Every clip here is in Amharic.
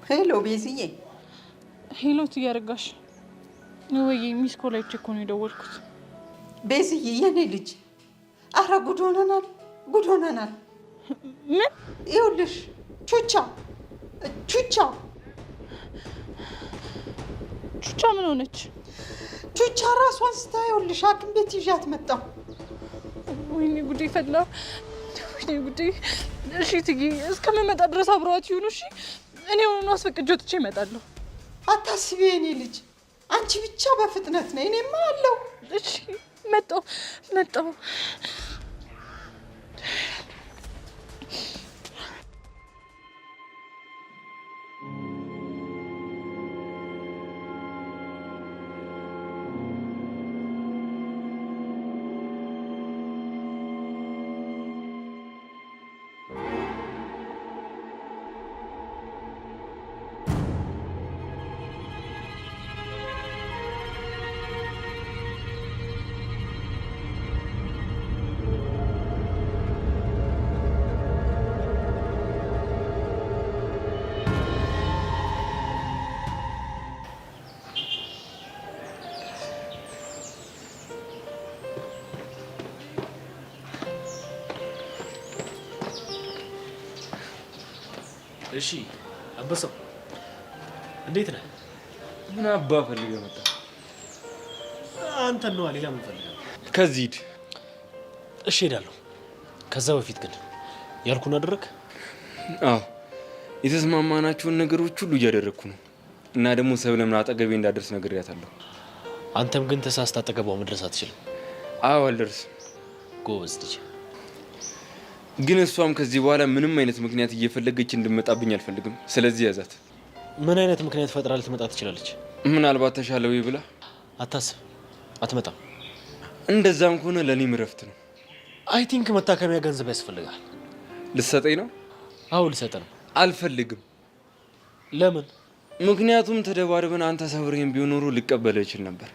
ሄሎ ቤዝዬ። ሄሎ ትያረጋሽ ወይ? ሚስ ኮላይቼ እኮ ነው የደወልኩት። ቤዝዬ የኔ ልጅ፣ አረ ጉድ ሆነናል፣ ጉድ ሆነናል። ምን? ይኸውልሽ ቹቻ ቹቻ ምን ሆነች? ቹቻ ራሷን ስታ፣ ይኸውልሽ ሐኪም ቤት ይዣት መጣሁ። ወይኔ ጉዴ ፈላ፣ ወይኔ ጉዴ። እሺ ትጊ፣ እስከምመጣ ድረስ አብረዋት ይሁኑ። እሺ እኔ ሆኖ አስፈቅጄ ወጥቼ እመጣለሁ። አታስቢ የኔ ልጅ፣ አንቺ ብቻ በፍጥነት ነይ፣ እኔማ አለሁ። እሺ መጣሁ። እሺ አንበሳው እንዴት ነህ? ምን አባ ፈልገህ መጣ? አንተን ነዋ፣ ሌላ ምን ፈልገህ? ከዚህ ሂድ። እሺ ሄዳለሁ። ከዛ በፊት ግን ያልኩን አደረግ? አዎ የተስማማናቸውን ነገሮች ሁሉ እያደረግኩ ነው። እና ደግሞ ሰብለምን አጠገቤ እንዳደርስ ነግሬያታለሁ። አንተም ግን ተሳስታ አጠገቧ መድረስ አትችልም። አዎ አልደርስም። ጎበዝ ልጅ። ግን እሷም ከዚህ በኋላ ምንም አይነት ምክንያት እየፈለገች እንድመጣብኝ አልፈልግም። ስለዚህ ያዛት። ምን አይነት ምክንያት ፈጥራ ልትመጣ ትችላለች? ምናልባት ተሻለው ብላ። አታስብ፣ አትመጣም። እንደዛም ከሆነ ለእኔም እረፍት ነው። አይ ቲንክ መታከሚያ ገንዘብ ያስፈልጋል። ልትሰጠኝ ነው? አዎ ልሰጥ ነው። አልፈልግም። ለምን? ምክንያቱም ተደባርበን አንተ ሰብሬን ቢሆን ኖሮ ልቀበልህ እችል ነበር።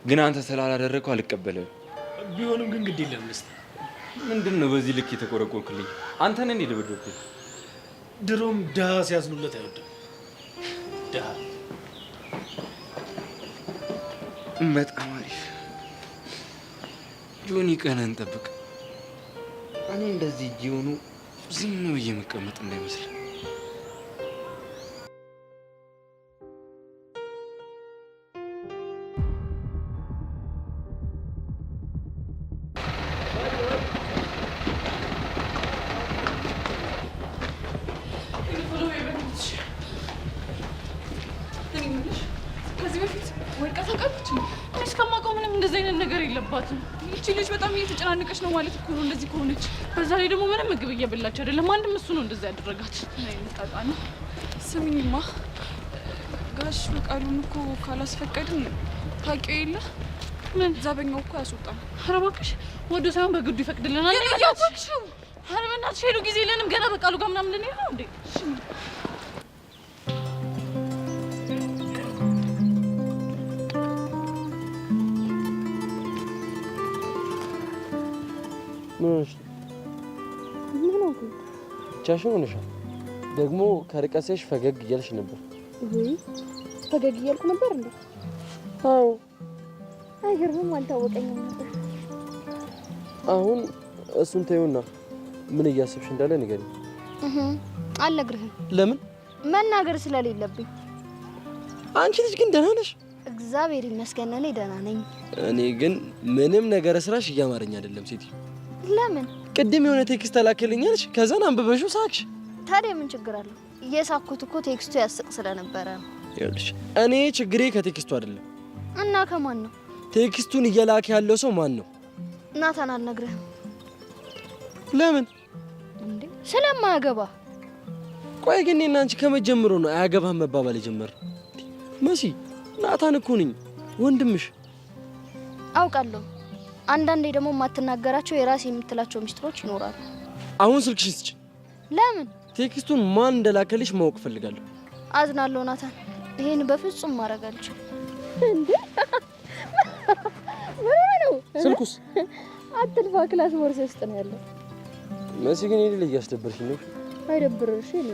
ግን አንተ ስላላደረግከው አልቀበልህም። ቢሆንም ግን ግድ የለም ልስጥ። ምንድን ነው በዚህ ልክ የተቆረቆርክልኝ? አንተ ነህ እንዴ ደበደብኩኝ? ድሮም ድሃ ሲያዝኑለት አይወድም። ድሃ በጣም አሪፍ ጆኒ፣ ቀን እንጠብቅ። እኔ እንደዚህ እጅ የሆኑ ዝም ብዬ መቀመጥ እንዳይመስል። ከዚህ በፊት ወድቃ ታውቃለች? እኔ እስከማውቀው ምንም እንደዚህ አይነት ነገር የለባትም። ይቺ ልጅ በጣም እየተጨናነቀች ነው ማለት እኮ ነው እንደዚህ ከሆነች። በዛ ላይ ደግሞ ምንም ምግብ እየበላች አይደለም። አንድም እሱ ነው እንደዚህ ያደረጋት። ጣጣ ነው። ስሚኝማ፣ ጋሽ ፈቃዱን እኮ ካላስፈቀድን ታውቂው የለ ምን ዛበኛው እኮ ያስወጣል። ኧረ እባክሽ ወዶ ሳይሆን በግዱ ይፈቅድልናል። እያወቅሽው። ኧረ በእናትሽ ሄዱ ጊዜ የለንም ገና በቃሉ ጋር ምናምን ልንሄድ ነው እንዴ? ምን ሆነሽ? ምን ሆንኩ? ብቻሽን ሆነሻል። ደግሞ ከርቀት ሳይሽ ፈገግ እያልሽ ነበር። ፈገግ እያልኩ ነበር እንዴ? አዎ። አይገርምም፣ አልታወቀኝም ነበር። አሁን እሱን ተይውና ምን እያሰብሽ እንዳለ ንገሪኝ። አልነግርህም። ለምን? መናገር ስለሌለብኝ። አንቺ ልጅ ግን ደህና ነሽ? እግዚአብሔር ይመስገን እኔ ደህና ነኝ። እኔ ግን ምንም ነገር ስራሽ እያማረኝ አይደለም ሴትዮ። ለምን? ቅድም የሆነ ቴክስት ተላከልኛልሽ፣ ከዛን አንብበሽው ሳቅሽ። ታዲያ ምን ችግር አለው? እየሳኩት እኮ ቴክስቱ ያስቅ ስለነበረ ነው። ይኸውልሽ እኔ ችግሬ ከቴክስቱ አይደለም። እና ከማን ነው? ቴክስቱን እየላከ ያለው ሰው ማን ነው? ናታን። አልነግርህም። ለምን? እንዴ ስለማያገባ። ቆይ ግን እኔና አንቺ ከመጀመሩ ነው አያገባህም መባባል የጀመርነው? መሲ፣ ናታን እኮ ነኝ ወንድምሽ። አውቃለሁ። አንዳንዴ ደግሞ የማትናገራቸው የራስ የምትላቸው ሚስጥሮች ይኖራሉ። አሁን ስልክሽን ስጭ። ለምን? ቴክስቱን ማን እንደላከልሽ ማወቅ ፈልጋለሁ። አዝናለሁ ናታን፣ ይሄን በፍጹም ማድረግ አልችልም። እንዴ ምን ነው? ስልኩስ? አትልፋ፣ ክላስ ቦርሳ ውስጥ ነው ያለው። መሲ ግን ይሄን እያስደበርሽኝ ነው። አይደብርሽ? እኔ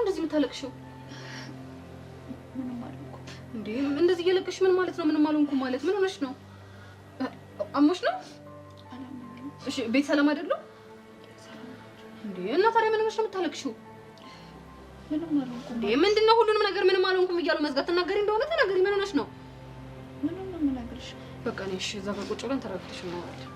እንደዚህ የምታለቅሽው? ምንም አልሆንኩም። እንዴ እንደዚህ እየለቀሽ ምን ማለት ነው? ምንም አልሆንኩም ማለት ምን ሆነሽ ነው? አሞሽ ነው? እሺ ቤት ሰላም አይደለም? እንዴ እና ታዲያ ምን ሆነሽ ነው የምታለቅሽው? ምንም አልሆንኩም። እንዴ ምንድነው ሁሉንም ነገር ምንም አልሆንኩም እያሉ መዝጋት? ተናገሪ እንደሆነ ተናገሪ። ምን ሆነሽ ነው? ምንም ነው የምናገርሽ። በቃ ነኝ። እሺ እዛ ጋር ቁጭ ብለን ተረጋግተሽ እናወራለን።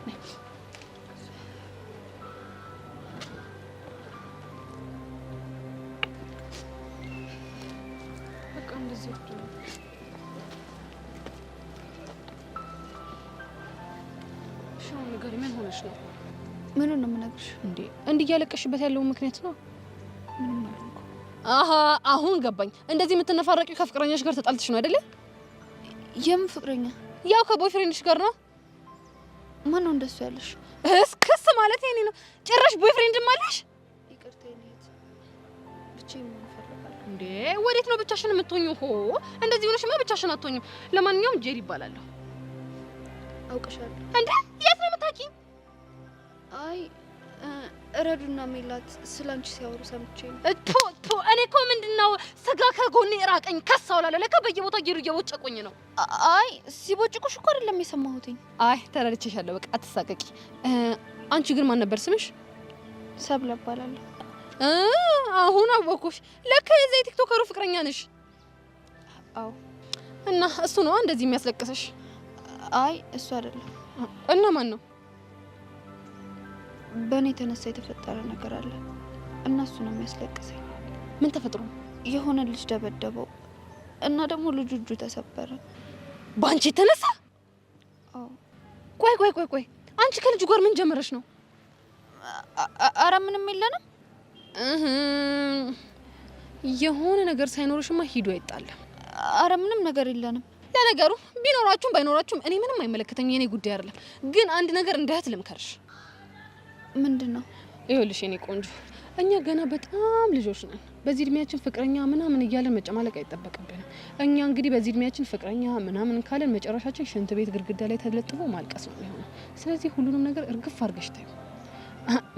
ምን ነው የምነግርሽ? እንዴ እንዲህ እያለቀሽበት ያለው ምክንያት ነው? ምንም አልሆንኩም። አሃ አሁን ገባኝ። እንደዚህ የምትነፋረቂው ከፍቅረኛሽ ጋር ተጣልተሽ ነው አይደለ? የምን ፍቅረኛ? ያው ከቦይፍሬንድሽ ጋር ነው። ማን ነው እንደሱ ያለሽ? እስክስ ማለት የኔ ነው። ጭራሽ ቦይፍሬንድም አለሽ? ይቅርታ የኔት ብቻዬን ነው የምፈልገው። እንዴ ወዴት ነው ብቻሽን የምትሆኚው? ሆ እንደዚህ ሆነሽማ ብቻሽን አትሆኚም። ለማንኛውም ጄሪ ይባላለሁ። አውቀሻለሁ። እንዴ የት ነው የምታውቂኝ? አይ ረዱና ሜላት ስላንቺ ሲያወሩ ሰምቼ ነው። እኔ እኮ ምንድነው ስጋ ከጎኔ ራቀኝ ከሳውላለ ለካ በየቦታው ጌሩ እየቦጨቁኝ ነው። አይ ሲቦጭቁሽ እኮ አይደለም የሰማሁትኝ። አይ ተረድቼሻለሁ። በቃ አትሳቀቂ። አንቺ ግን ማን ነበር ስምሽ? ሰብለ እባላለሁ። አሁን አወኩሽ። ለካ የዛ የቲክቶከሩ ፍቅረኛ ነሽ። አዎ። እና እሱ ነው እንደዚህ የሚያስለቅስሽ? አይ እሱ አይደለም። እና ማን ነው? በእኔ የተነሳ የተፈጠረ ነገር አለ እና እሱ ነው የሚያስለቅሰኝ። ምን ተፈጥሮ? የሆነ ልጅ ደበደበው እና ደግሞ ልጁ እጁ ተሰበረ። ባንቺ የተነሳ? አዎ። ቆይ አንቺ ከልጁ ጋር ምን ጀመረሽ ነው? አረ ምንም የለንም። የሆነ ነገር ሳይኖርሽማ ሂዱ አይጣለም። አረ ምንም ነገር የለንም። ለነገሩ ቢኖራችሁም ባይኖራችሁም እኔ ምንም አይመለከተኝ። የኔ ጉዳይ አይደለም። ግን አንድ ነገር እንደ እህት ልምከርሽ። ምንድነው? ይኸውልሽ የኔ ቆንጆ፣ እኛ ገና በጣም ልጆች ነን። በዚህ እድሜያችን ፍቅረኛ ምናምን እያለን መጨማለቅ አይጠበቅብንም። እኛ እንግዲህ በዚህ እድሜያችን ፍቅረኛ ምናምን ካለን መጨረሻችን ሽንት ቤት ግድግዳ ላይ ተለጥፎ ማልቀስ ነው የሚሆነው። ስለዚህ ሁሉንም ነገር እርግፍ አድርገሽ ታዩ።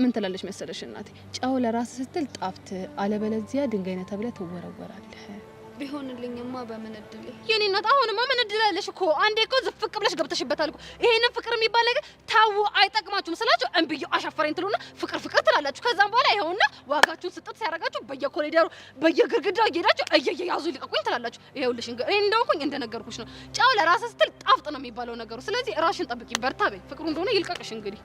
ምን ትላለች መሰለሽ እናቴ፣ ጫው ለራስ ስትል ጣፍት፣ አለበለዚያ ድንጋይ ነህ ተብለህ ትወረወራለህ። ቢሆንልኝማ በምን እድል። የኔ እናት አሁንማ ምን እድል አለሽ እኮ። አንዴ እኮ ዝፍቅ ብለሽ ገብተሽበታል እኮ። ይሄንን ፍቅር የሚባል ነገር ታው አይጠቅማችሁም ስላችሁ እንብዩ አሻፈረኝ ትሉና ፍቅር ትላላችሁ። ከዛም በኋላ ይኸውና ዋጋችሁን ስጥት ሲያረጋችሁ በየኮሪደሩ በየግርግዳው እየሄዳችሁ እየያዙ ይልቀቁኝ ትላላችሁ። ይኸውልሽ እኔ እንደውኩኝ እንደነገርኩሽ ነው። ጫው ለራስ ስትል ጣፍጥ ነው የሚባለው ነገሩ። ስለዚህ ራሽን ጠብቂ፣ በርታ በይ። ፍቅሩ እንደሆነ ይልቀቅሽ እንግዲህ።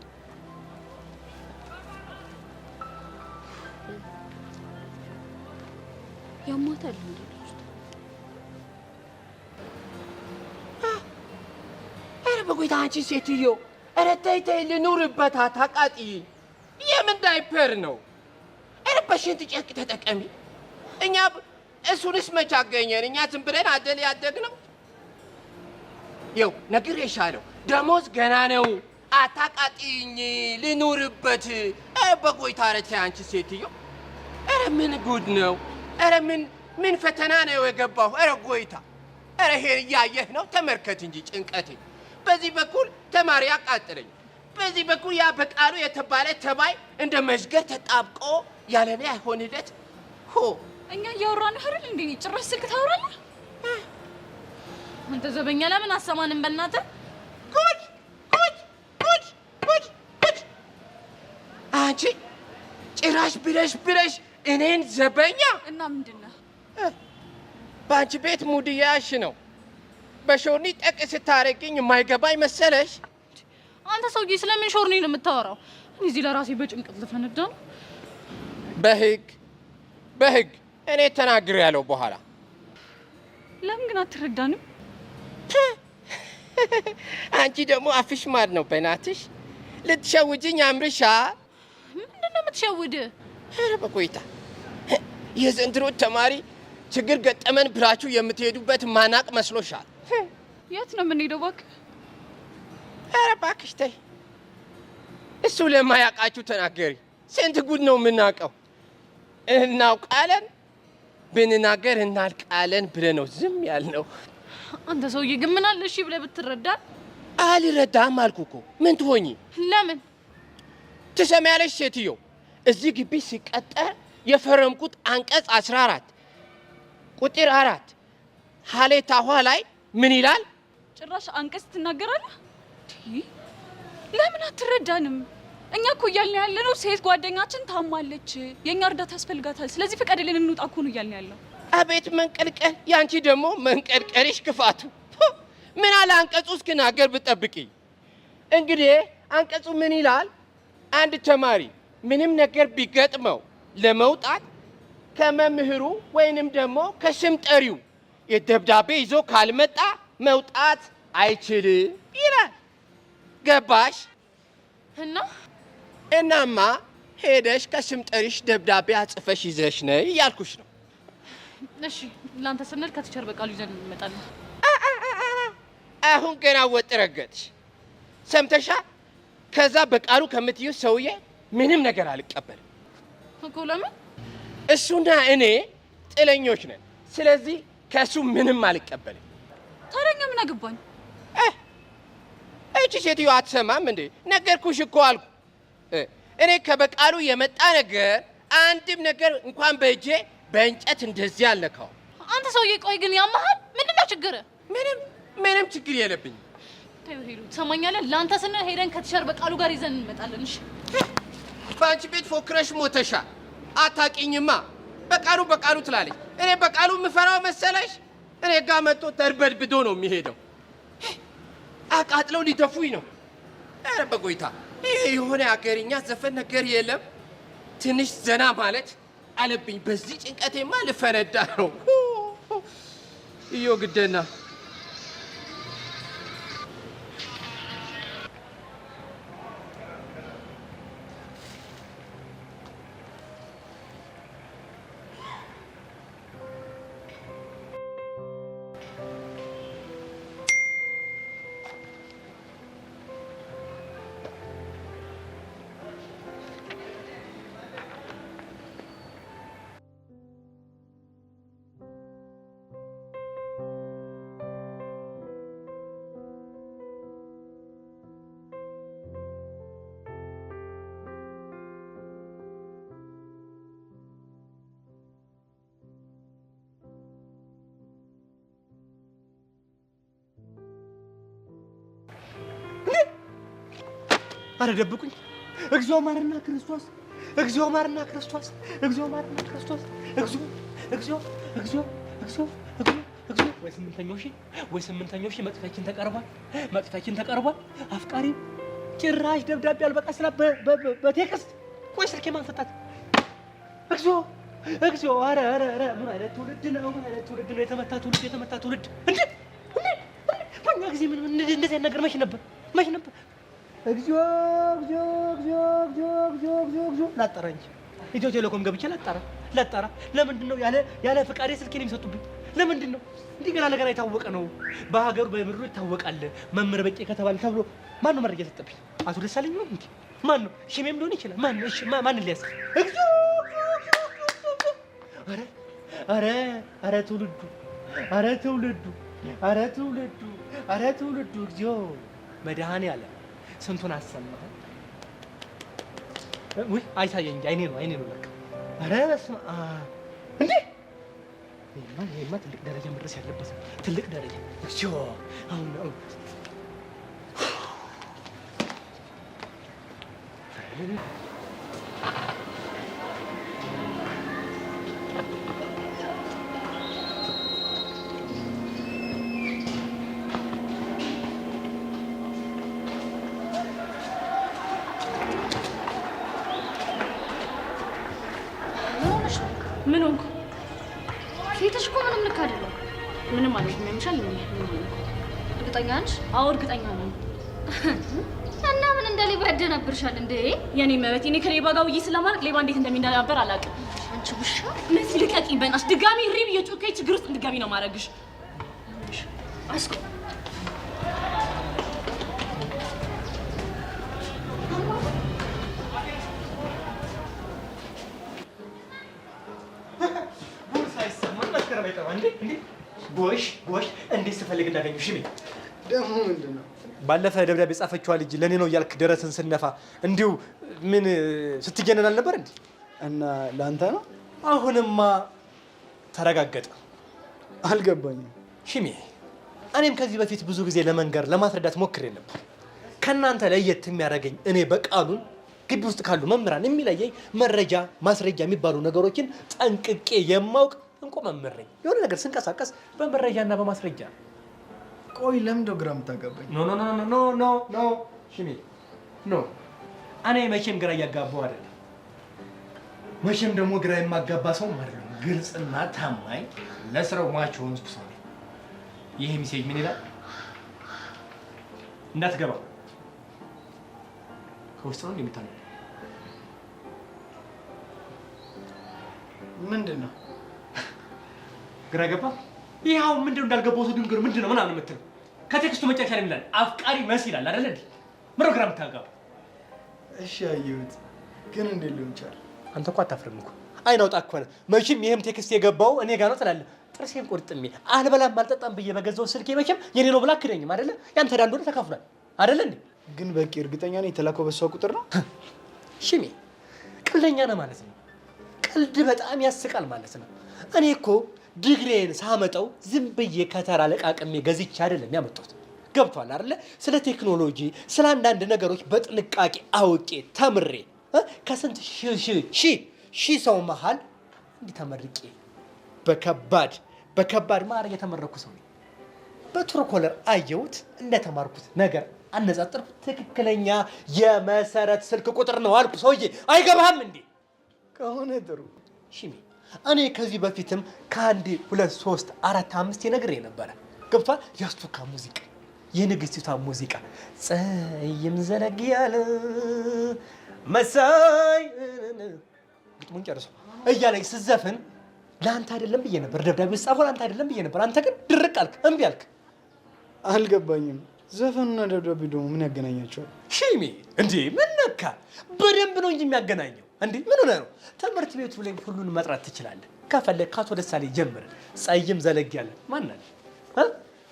ያማታል እንዴ? በቆይታ አንቺ ሴትዮ፣ ኧረ ተይ ተይ፣ ልኑርበት፣ አታቃጥይ። የምን ዳይፐር ነው? ኧረ በሽንት ጨርቅ ተጠቀሚ። እኛ እሱንስ መች አገኘን? እኛ ዝም ብለን አደል ያደግነው። ይኸው ነግሬሻለሁ፣ ደሞዝ ገና ነው። አታቃጥይኝ፣ ልኑርበት። ኧረ በቆይታ፣ ኧረ ተይ አንቺ ሴትዮ። ኧረ ምን ጉድ ነው? ኧረ ምን ፈተና ነው የገባሁ? ኧረ ጎይታ፣ ኧረ ይሄን እያየህ ነው? ተመልከት እንጂ ጭንቀቴ። በዚህ በኩል ተማሪ አቃጥለኝ፣ በዚህ በኩል ያ በቃሉ የተባለ ተባይ እንደ መዥገር ተጣብቆ ያለኔ አይሆንለት። ሆ እኛ እያወራን አይደል እንዴ? ጭራሽ ስልክ ታወራለህ አንተ ዘበኛ። ለምን አሰማንም? በእናትህ ጉድ! አንቺ ጭራሽ ብለሽ እኔን ዘበኛ። እና ምንድነው? በአንቺ ቤት ሙድያሽ ነው። በሾርኒ ጠቅ ስታረግኝ የማይገባኝ መሰለሽ? አንተ ሰውዬ ስለምን ሾርኒ ነው የምታወራው? እዚህ ለራሴ በጭንቀት ልፈነዳ ነው። በህግ እኔ ተናግሬያለሁ። በኋላ ለምን ግን አትረዳንም? አንቺ ደግሞ አፍሽ ማር ነው በናትሽ። ልትሸውጅኝ አምርሻ። ምንድን ነው የምትሸውድ? ኧረ በቆይታ የዘንድሮ ተማሪ ችግር ገጠመን ብላችሁ የምትሄዱበት ማናቅ መስሎሻል? የት ነው የምንሄደው እባክህ? ኧረ እባክሽ ተይ። እሱ ለማያውቃችሁ ተናገሪ። ስንት ጉድ ነው የምናውቀው። እናውቃለን ብንናገር እናልቃለን ብለህ ነው ዝም ያልነው። አንተ ሰውዬ ግን ምን አለ እሺ ብለህ ብትረዳ? አልረዳም አልኩ እኮ። ምን ትሆኚ? ለምን ትሰሚያለሽ ሴትዮ? እዚህ ግቢ ሲቀጠር የፈረምኩት አንቀጽ 14 ቁጥር 4 ሀሌታ ኋ ላይ ምን ይላል? ጭራሽ አንቀጽ ትናገራለህ? ለምን አትረዳንም? እኛ እኮ እያልን ያለነው ሴት ጓደኛችን ታማለች፣ የእኛ እርዳታ ያስፈልጋታል፣ ስለዚህ ፍቀድልን እንውጣ እኮ ነው እያልን ያለው። አቤት መንቀልቀል! ያንቺ ደግሞ መንቀልቀልሽ ክፋቱ። ምን አለ አንቀጹ እስክናገር ብጠብቂ። እንግዲህ አንቀጹ ምን ይላል? አንድ ተማሪ ምንም ነገር ቢገጥመው ለመውጣት ከመምህሩ ወይንም ደግሞ ከስም ጠሪው የደብዳቤ ይዞ ካልመጣ መውጣት አይችልም ይላል። ገባሽ? እናማ ሄደሽ ከስም ጠሪሽ ደብዳቤ አጽፈሽ ይዘሽ ነይ እያልኩሽ ነው። እሺ ላንተ ስንል ከቲቸር በቃሉ ይዘን እንመጣለን። አሁን ገና ወጥ ረገጥሽ። ሰምተሻ? ከዛ በቃሉ ከምትዩ ሰውዬ ምንም ነገር አልቀበልም እኮ። ለምን? እሱና እኔ ጥለኞች ነን። ስለዚህ ከሱ ምንም አልቀበልም። ታዲያ ምን አገባኝ? እቺ ሴትዮ አትሰማም እንዴ? ነገርኩሽ እኮ አልኩ። እኔ ከበቃሉ የመጣ ነገር አንድም ነገር እንኳን በእጄ በእንጨት እንደዚህ አልነካው። አንተ ሰውዬ ቆይ ግን ያማሃል? ምንድነው ችግር? ምንም ችግር የለብኝም። ሄዱ ትሰማኛለህ? ለአንተ ስንል ሄደን ከቲቸር በቃሉ ጋር ይዘን እንመጣለን። እሺ በአንቺ ቤት ፎክረሽ ሞተሻል። አታውቂኝማ። በቃሉ ትላለች። እኔ በቃሉ የምፈራው መሰለሽ? እኔ ጋር መጥቶ ተርበድብዶ ነው የሚሄደው። አቃጥለው ሊደፉኝ ነው። ኧረ በጎይታ ይሄ የሆነ አገርኛ ዘፈን ነገር የለም? ትንሽ ዘና ማለት አለብኝ። በዚህ ጭንቀቴማ ልፈነዳ ነው። እዮ ግደና አረ ደብቁኝ! እግዚኦ ማርና ክርስቶስ! እግዚኦ ማርና ክርስቶስ! እግዚኦ ማርና ክርስቶስ! እግዚኦ! ወይ ስምንተኛው ሺህ መጥፊያችን ተቀርቧል። አፍቃሪ ጭራሽ ደብዳቤ አልበቃ ስላ በቴክስት ቆይ ስልኬ ማን ፈታት? እግዚኦ! አረ ምን አይነት ትውልድ ነው? የተመታ ትውልድ እንዴ! በእኛ ጊዜ ምን እንደዚህ ነገር መች ነበር? እግዚኦ! ላጣራ እንጂ ኢትዮ ቴሌኮም ገብቼ ላጣራ። ለምንድን ነው ያለ ፍቃዴ ስልኬን የሚሰጡብኝ? ለምንድን ነው? እንዲህ ገና ነገር የታወቀ ነው። በሀገሩ በምድሩ ይታወቃል። መምህር በቄ ከተባለ ተብሎ ማን ነው መረጃ ሰጠብኝ? አቶ ደሳለኝ ነው እንዴ? ማን ነው? ሽሜም ሊሆን ይችላል። ማን ነው? እሺ ማን ሊያስ? እግዚኦ! አረ ትውልዱ እግዚኦ! መድኃኔዓለም ስንቱን አሰማህ? ውይ አይታየኝ እንጂ አይኔ ነው ለካ። አረ በስመ አብ! እንዴ ይሄማ ትልቅ ደረጃ መድረስ ያለበት ነው። ትልቅ ደረጃ እግዚኦ! አሁን ምን ሆንኩ? ፊትሽ እኮ ምንም ልክ አይደለም። ምንም ማለት ነው የሚሻል ነው። እርግጠኛ ነሽ? አዎ እርግጠኛ ነኝ። እና ምን እንደ ሌባ ያደናብርሻል እንዴ? የኔ መበት እኔ ከሌባ ጋር ውዬ ስለማልቅ ሌባ እንዴት እንደሚደናበር አላውቅም። አንቺ ውሻ መሲ ልቀቂኝ በእናትሽ። ድጋሚ ሪብ እየጮከኝ ችግር ውስጥ እንድትገቢ ነው ማድረግሽ። አስቆ ጎሽ እንዴት ስፈልግ እንዳገኙሽ ምን ደግሞ ምንድን ነው? ባለፈ ደብዳቤ ጻፈችዋ ልጅ ለኔ ነው እያልክ ደረትን ስነፋ እንዲሁ ምን ስትጀነን አልነበር እንዴ? እና ለአንተ ነው? አሁንማ ተረጋገጠ። አልገባኝም። ሽሜ እኔም ከዚህ በፊት ብዙ ጊዜ ለመንገር ለማስረዳት ሞክሬ ነበር። ከናንተ ለየት የሚያደርገኝ እኔ በቃሉን ግቢ ውስጥ ካሉ መምህራን የሚለየኝ መረጃ ማስረጃ የሚባሉ ነገሮችን ጠንቅቄ የማውቅ እንቆ መምህር ነኝ። የሆነ ነገር ስንቀሳቀስ በመረጃና በማስረጃ። ቆይ ለምን ግራ የምታጋባኝ? ኖ ኖ ኖ ኖ ኖ ኖ ኖ ሽሜ ኖ እኔ መቼም ግራ እያጋባው አይደለም። መቼም ደግሞ ግራ የማጋባ ሰው ማለት ነው። ግልጽና ታማኝ ለስራው ማች ሆንኩ ሰው ነኝ። ይሄ ሚሴጅ ምን ይላል? እንዳትገባ ከውስጥ ነው እንደምታነው። ምንድን ነው? ግራ ገባ? ይሄው ምንድነው እንዳልገባው ሰው ድንገር ምንድነው ምናምን የምትለው? ከቴክስቱ መጨረሻ ላይ ይላል አፍቃሪ መሲ ይላል አይደል እንዴ? ምነው ግራ የምታጋባ? እሺ አየሁት፣ ግን እንዴት ሊሆን ይችላል? አንተ እኮ አታፍርም እኮ። አይን አውጣ እኮ ነህ። መቼም ይሄም ቴክስት የገባው እኔ ጋር ነው ትላለህ። ጥርሴን ቆርጥሜ አልበላም አልጠጣም ብዬ በገዛው ስልኬ መቼም የኔ ነው ብላ አክደኝም አይደለ? ያንተ ዳንዶ ተካፍሏል አይደል እንዴ? ግን በቂ እርግጠኛ ነኝ የተላከው በሷ ቁጥር ነው? ሽሜ ቀልደኛ ነህ ማለት ነው። ቀልድ በጣም ያስቃል ማለት ነው። እኔ እኮ ዲግሪዬን ሳመጣው ዝም ብዬ ከተራ ለቃቅሜ ገዝቼ አይደለም ያመጣሁት። ገብቷል አይደለ? ስለ ቴክኖሎጂ ስለ አንዳንድ ነገሮች በጥንቃቄ አውቄ ተምሬ ከስንት ሺህ ሰው መሃል እንዲህ ተመርቄ በከባድ ማዕረግ የተመረኩ ሰው ነኝ። በትሩኮለር አየሁት እንደተማርኩት ነገር አነጻጸርኩት። ትክክለኛ የመሰረት ስልክ ቁጥር ነው አልኩ። ሰውዬ አይገባህም እንዴ? ከሆነ ጥሩ ሽሜ እኔ ከዚህ በፊትም ከአንድ 2 3 4 5 ነግሬ ነበረ። ገብቷል? ያስቱካ ሙዚቃ የንግስቲቷ ሙዚቃ ፀይም ዘለግ ያለ መሳይ ግጥሙን ጨርሶ እያለኝ ስዘፍን ለአንተ አይደለም ብዬ ነበር። ደብዳቤ ጻፈው ለአንተ አይደለም ብዬ ነበር። አንተ ግን ድርቅ አልክ፣ እምቢ አልክ። አልገባኝም። ዘፈኑና ደብዳቤ ደግሞ ምን ያገናኛቸዋል? ሽሜ እንዴ ምን ነካ? በደንብ ነው እንጂ የሚያገናኘው። እንዴ ምን ሆነ ነው? ትምህርት ቤቱ ላይ ሁሉን መጥራት ትችላለህ። ከፈለክ ከአቶ ደሳሌ ጀምር። ፀይም ዘለግ ያለ ማን አለ?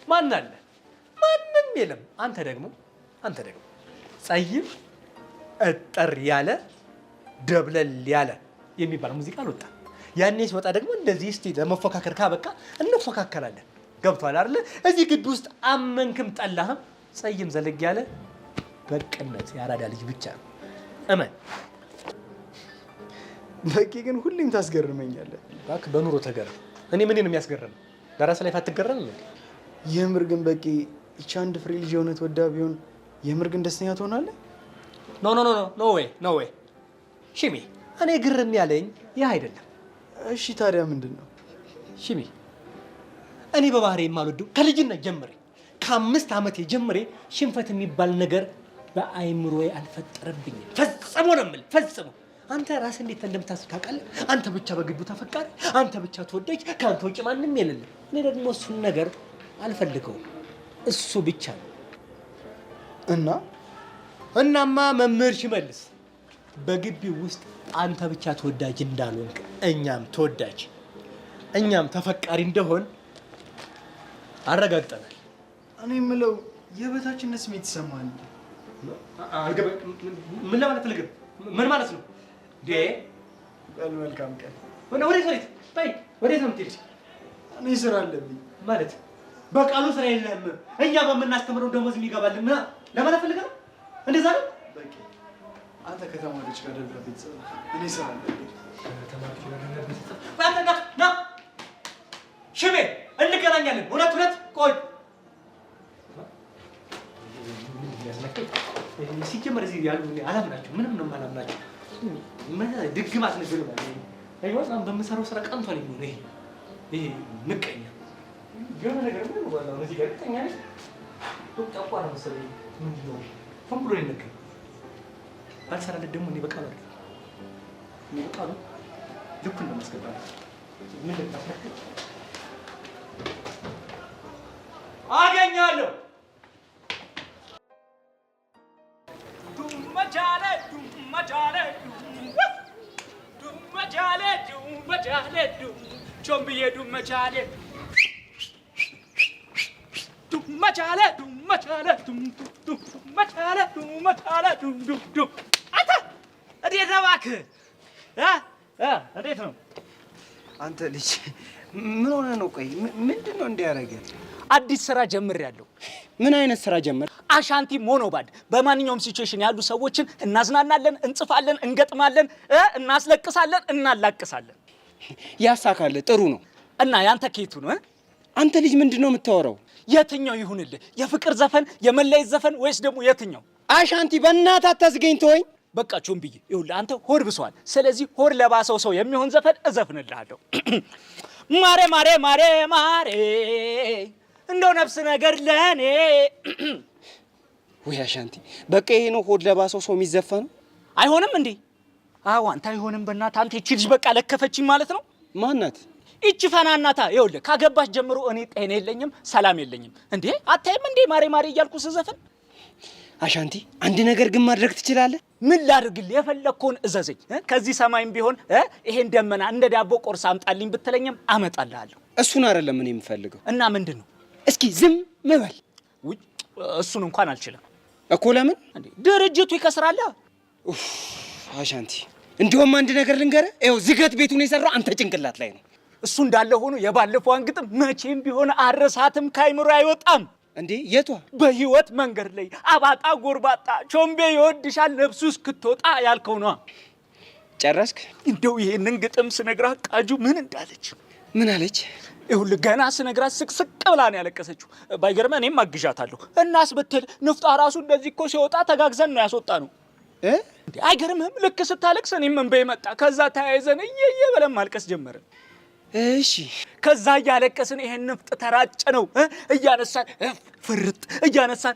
ማን አለ? ማንም የለም። አንተ ደግሞ ፀይም እጠር ያለ ደብለል ያለ የሚባል ሙዚቃ አልወጣ። ያኔ ሲወጣ ደግሞ እንደዚህ እስቲ ለመፎካከር ካበቃ እንፎካከራለን። ገብቷል አይደለ? እዚህ ግቢ ውስጥ አመንክም ጠላህም ፀይም ዘለግ ያለ በቅነት ያራዳ ልጅ ብቻ ነው። እመን። በቂ ግን ሁሌም ታስገርመኛለህ። እባክህ በኑሮ ተገረም። እኔ ምን ነው የሚያስገርም? ለራስ ላይ አትገረም እንዴ? የምር ግን በቂ ይቺ አንድ ፍሬ ልጅ የሆነት ወዳ ቢሆን የምር ግን ደስተኛ ትሆናለህ? ኖ ዌይ ሽሜ፣ እኔ ግርም ያለኝ ይህ አይደለም። እሺ ታዲያ ምንድን ነው? ሽሜ እኔ በባህሪ የማልወደው ከልጅነት ጀምሬ ከ5 ዓመቴ ጀምሬ ሽንፈት የሚባል ነገር በአይምሮዬ አልፈጠረብኝም። ፈጽሞ ነው የምልህ፣ ፈጽሞ። አንተ ራስህ እንዴት እንደምታስብ ታውቃለህ? አንተ ብቻ በግቢው ተፈቃሪ፣ አንተ ብቻ ተወዳጅ፣ ከአንተ ውጭ ማንም የሌለ። እኔ ደግሞ እሱን ነገር አልፈልገውም። እሱ ብቻ ነው። እናማ መምህር ሽመልስ በግቢው ውስጥ አንተ ብቻ ተወዳጅ እንዳልሆንክ እኛም ተወዳጅ እኛም ተፈቃሪ እንደሆን አረጋግጠናል። እኔ የምለው የበታችነት ስሜት ይሰማል። ምን ለማለት ፈልገህ? ምን ማለት ነው? መልካም ቀን። ወዴት ነው የምትሄድ? እኔ ስራ አለብኝ። ማለት በቃሉ ስራ የለህም። እኛ በምናስተምረው ደሞዝ የሚገባልን ለማለት ፈልገህ ነው? እንደዛ ነው። አንተ ከተማሪዎች ጋር ደብዳቤ ጽፍ፣ እኔ ስራ አለብኝ። ና ሽሜ፣ እንገናኛለን። እውነት ቆይ ሲጀመር እዚህ ያሉ አላምናቸው፣ ምንም ነው የማላምናቸው። ድግማት ነገር ነው። በምሰራው ስራ ቀንቷል። ይሄ ምቀኛ የሆነ ነገር ነው። እዚህ ጋር ዶክተር አቋራ መሰለኝ ምንድን ነው ሆን ብሎ ይነገር ባልሰራለት ደግሞ እኔ በቃ ነው እኔ በቃ ነው ልክ እንደማስገባ ምን ልታፈክር አገኛለሁ ዱመጃለ ቾምብዬ ዱመጃለ አንተ እንዴት ነው እባክህ? እንዴት ነው አንተ ልጅ ምን ሆነ ነው? ቆይ ምንድን ነው እንዲያደርገ? አዲስ ስራ ጀምሬያለሁ። ምን አይነት ስራ ጀመር? አሻንቲ ሞኖባድ። በማንኛውም ሲቹዌሽን ያሉ ሰዎችን እናዝናናለን፣ እንጽፋለን፣ እንገጥማለን፣ እናስለቅሳለን፣ እናላቅሳለን። ያሳካለ ጥሩ ነው። እና ያንተ ኬቱ ነው? አንተ ልጅ ምንድን ነው የምታወራው? የትኛው ይሁንልህ? የፍቅር ዘፈን፣ የመለየት ዘፈን ወይስ ደግሞ የትኛው? አሻንቲ በእናትህ አታስገኝ ተወኝ። በቃ ቾምብዬ ይኸውልህ አንተ ሆድ ብሷል። ስለዚህ ሆድ ለባሰው ሰው የሚሆን ዘፈን እዘፍንልሃለሁ። ማሬ ማሬ ማሬ ማሬ እንደው ነፍስ ነገር ለኔ። ወይ አሻንቲ በቃ ይሄ ነው ሆድ ለባሰው ሰው የሚዘፈነው? አይሆንም እንዴ? አዎ አንተ አይሆንም። በእናትህ አንተ እቺ ልጅ በቃ ለከፈችኝ ማለት ነው። ማናት? እቺ ፈናናታ ይኸውልህ ካገባች ጀምሮ እኔ ጤና የለኝም፣ ሰላም የለኝም። እንዴ አታይም እንዴ ማሬ ማሬ እያልኩ ስዘፍን? አሻንቲ አንድ ነገር ግን ማድረግ ትችላለህ። ምን ላድርግልህ? የፈለግከውን እዘዘኝ። ከዚህ ሰማይም ቢሆን ይሄን ደመና እንደ ዳቦ ቆርሳ አምጣልኝ ብትለኝም አመጣልሃለሁ። እሱን አይደለም እኔ የምፈልገው። እና ምንድን ነው? እስኪ ዝም በል። እሱን እንኳን አልችልም እኮ። ለምን? ድርጅቱ ይከስራል። አሻንቲ እንደውም አንድ ነገር ልንገርህ። ይኸው ዝገት ቤቱን የሰራው አንተ ጭንቅላት ላይ ነው። እሱ እንዳለ ሆኖ የባለፈዋን ግጥም መቼም ቢሆን አረሳትም፣ ካይምሮ አይወጣም። እንዴ የቷ? በህይወት መንገድ ላይ አባጣ ጎርባጣ ቾምቤ ይወድሻል ነፍሱ እስክትወጣ ያልከው ነው። ጨረስክ? እንደው ይሄንን ግጥም ስነግራት ቃጁ ምን እንዳለች? ምን አለች? ይኸውልህ ገና ስነግራት ስቅስቅ ብላ ነው ያለቀሰችው። ባይገርምህ እኔም አግዣታለሁ። እናስ ብትል ንፍጣ ራሱ እንደዚህ እኮ ሲወጣ ተጋግዘን ነው ያስወጣ ነው። አይገርምህም? ልክ ስታለቅስ እኔም እንበይ መጣ። ከዛ ተያይዘን እየየ ብለን ማልቀስ ጀመርን። እሺ ከዛ እያለቀስን ይሄን ንፍጥ ተራጨ ነው እያነሳን ፍርጥ እያነሳን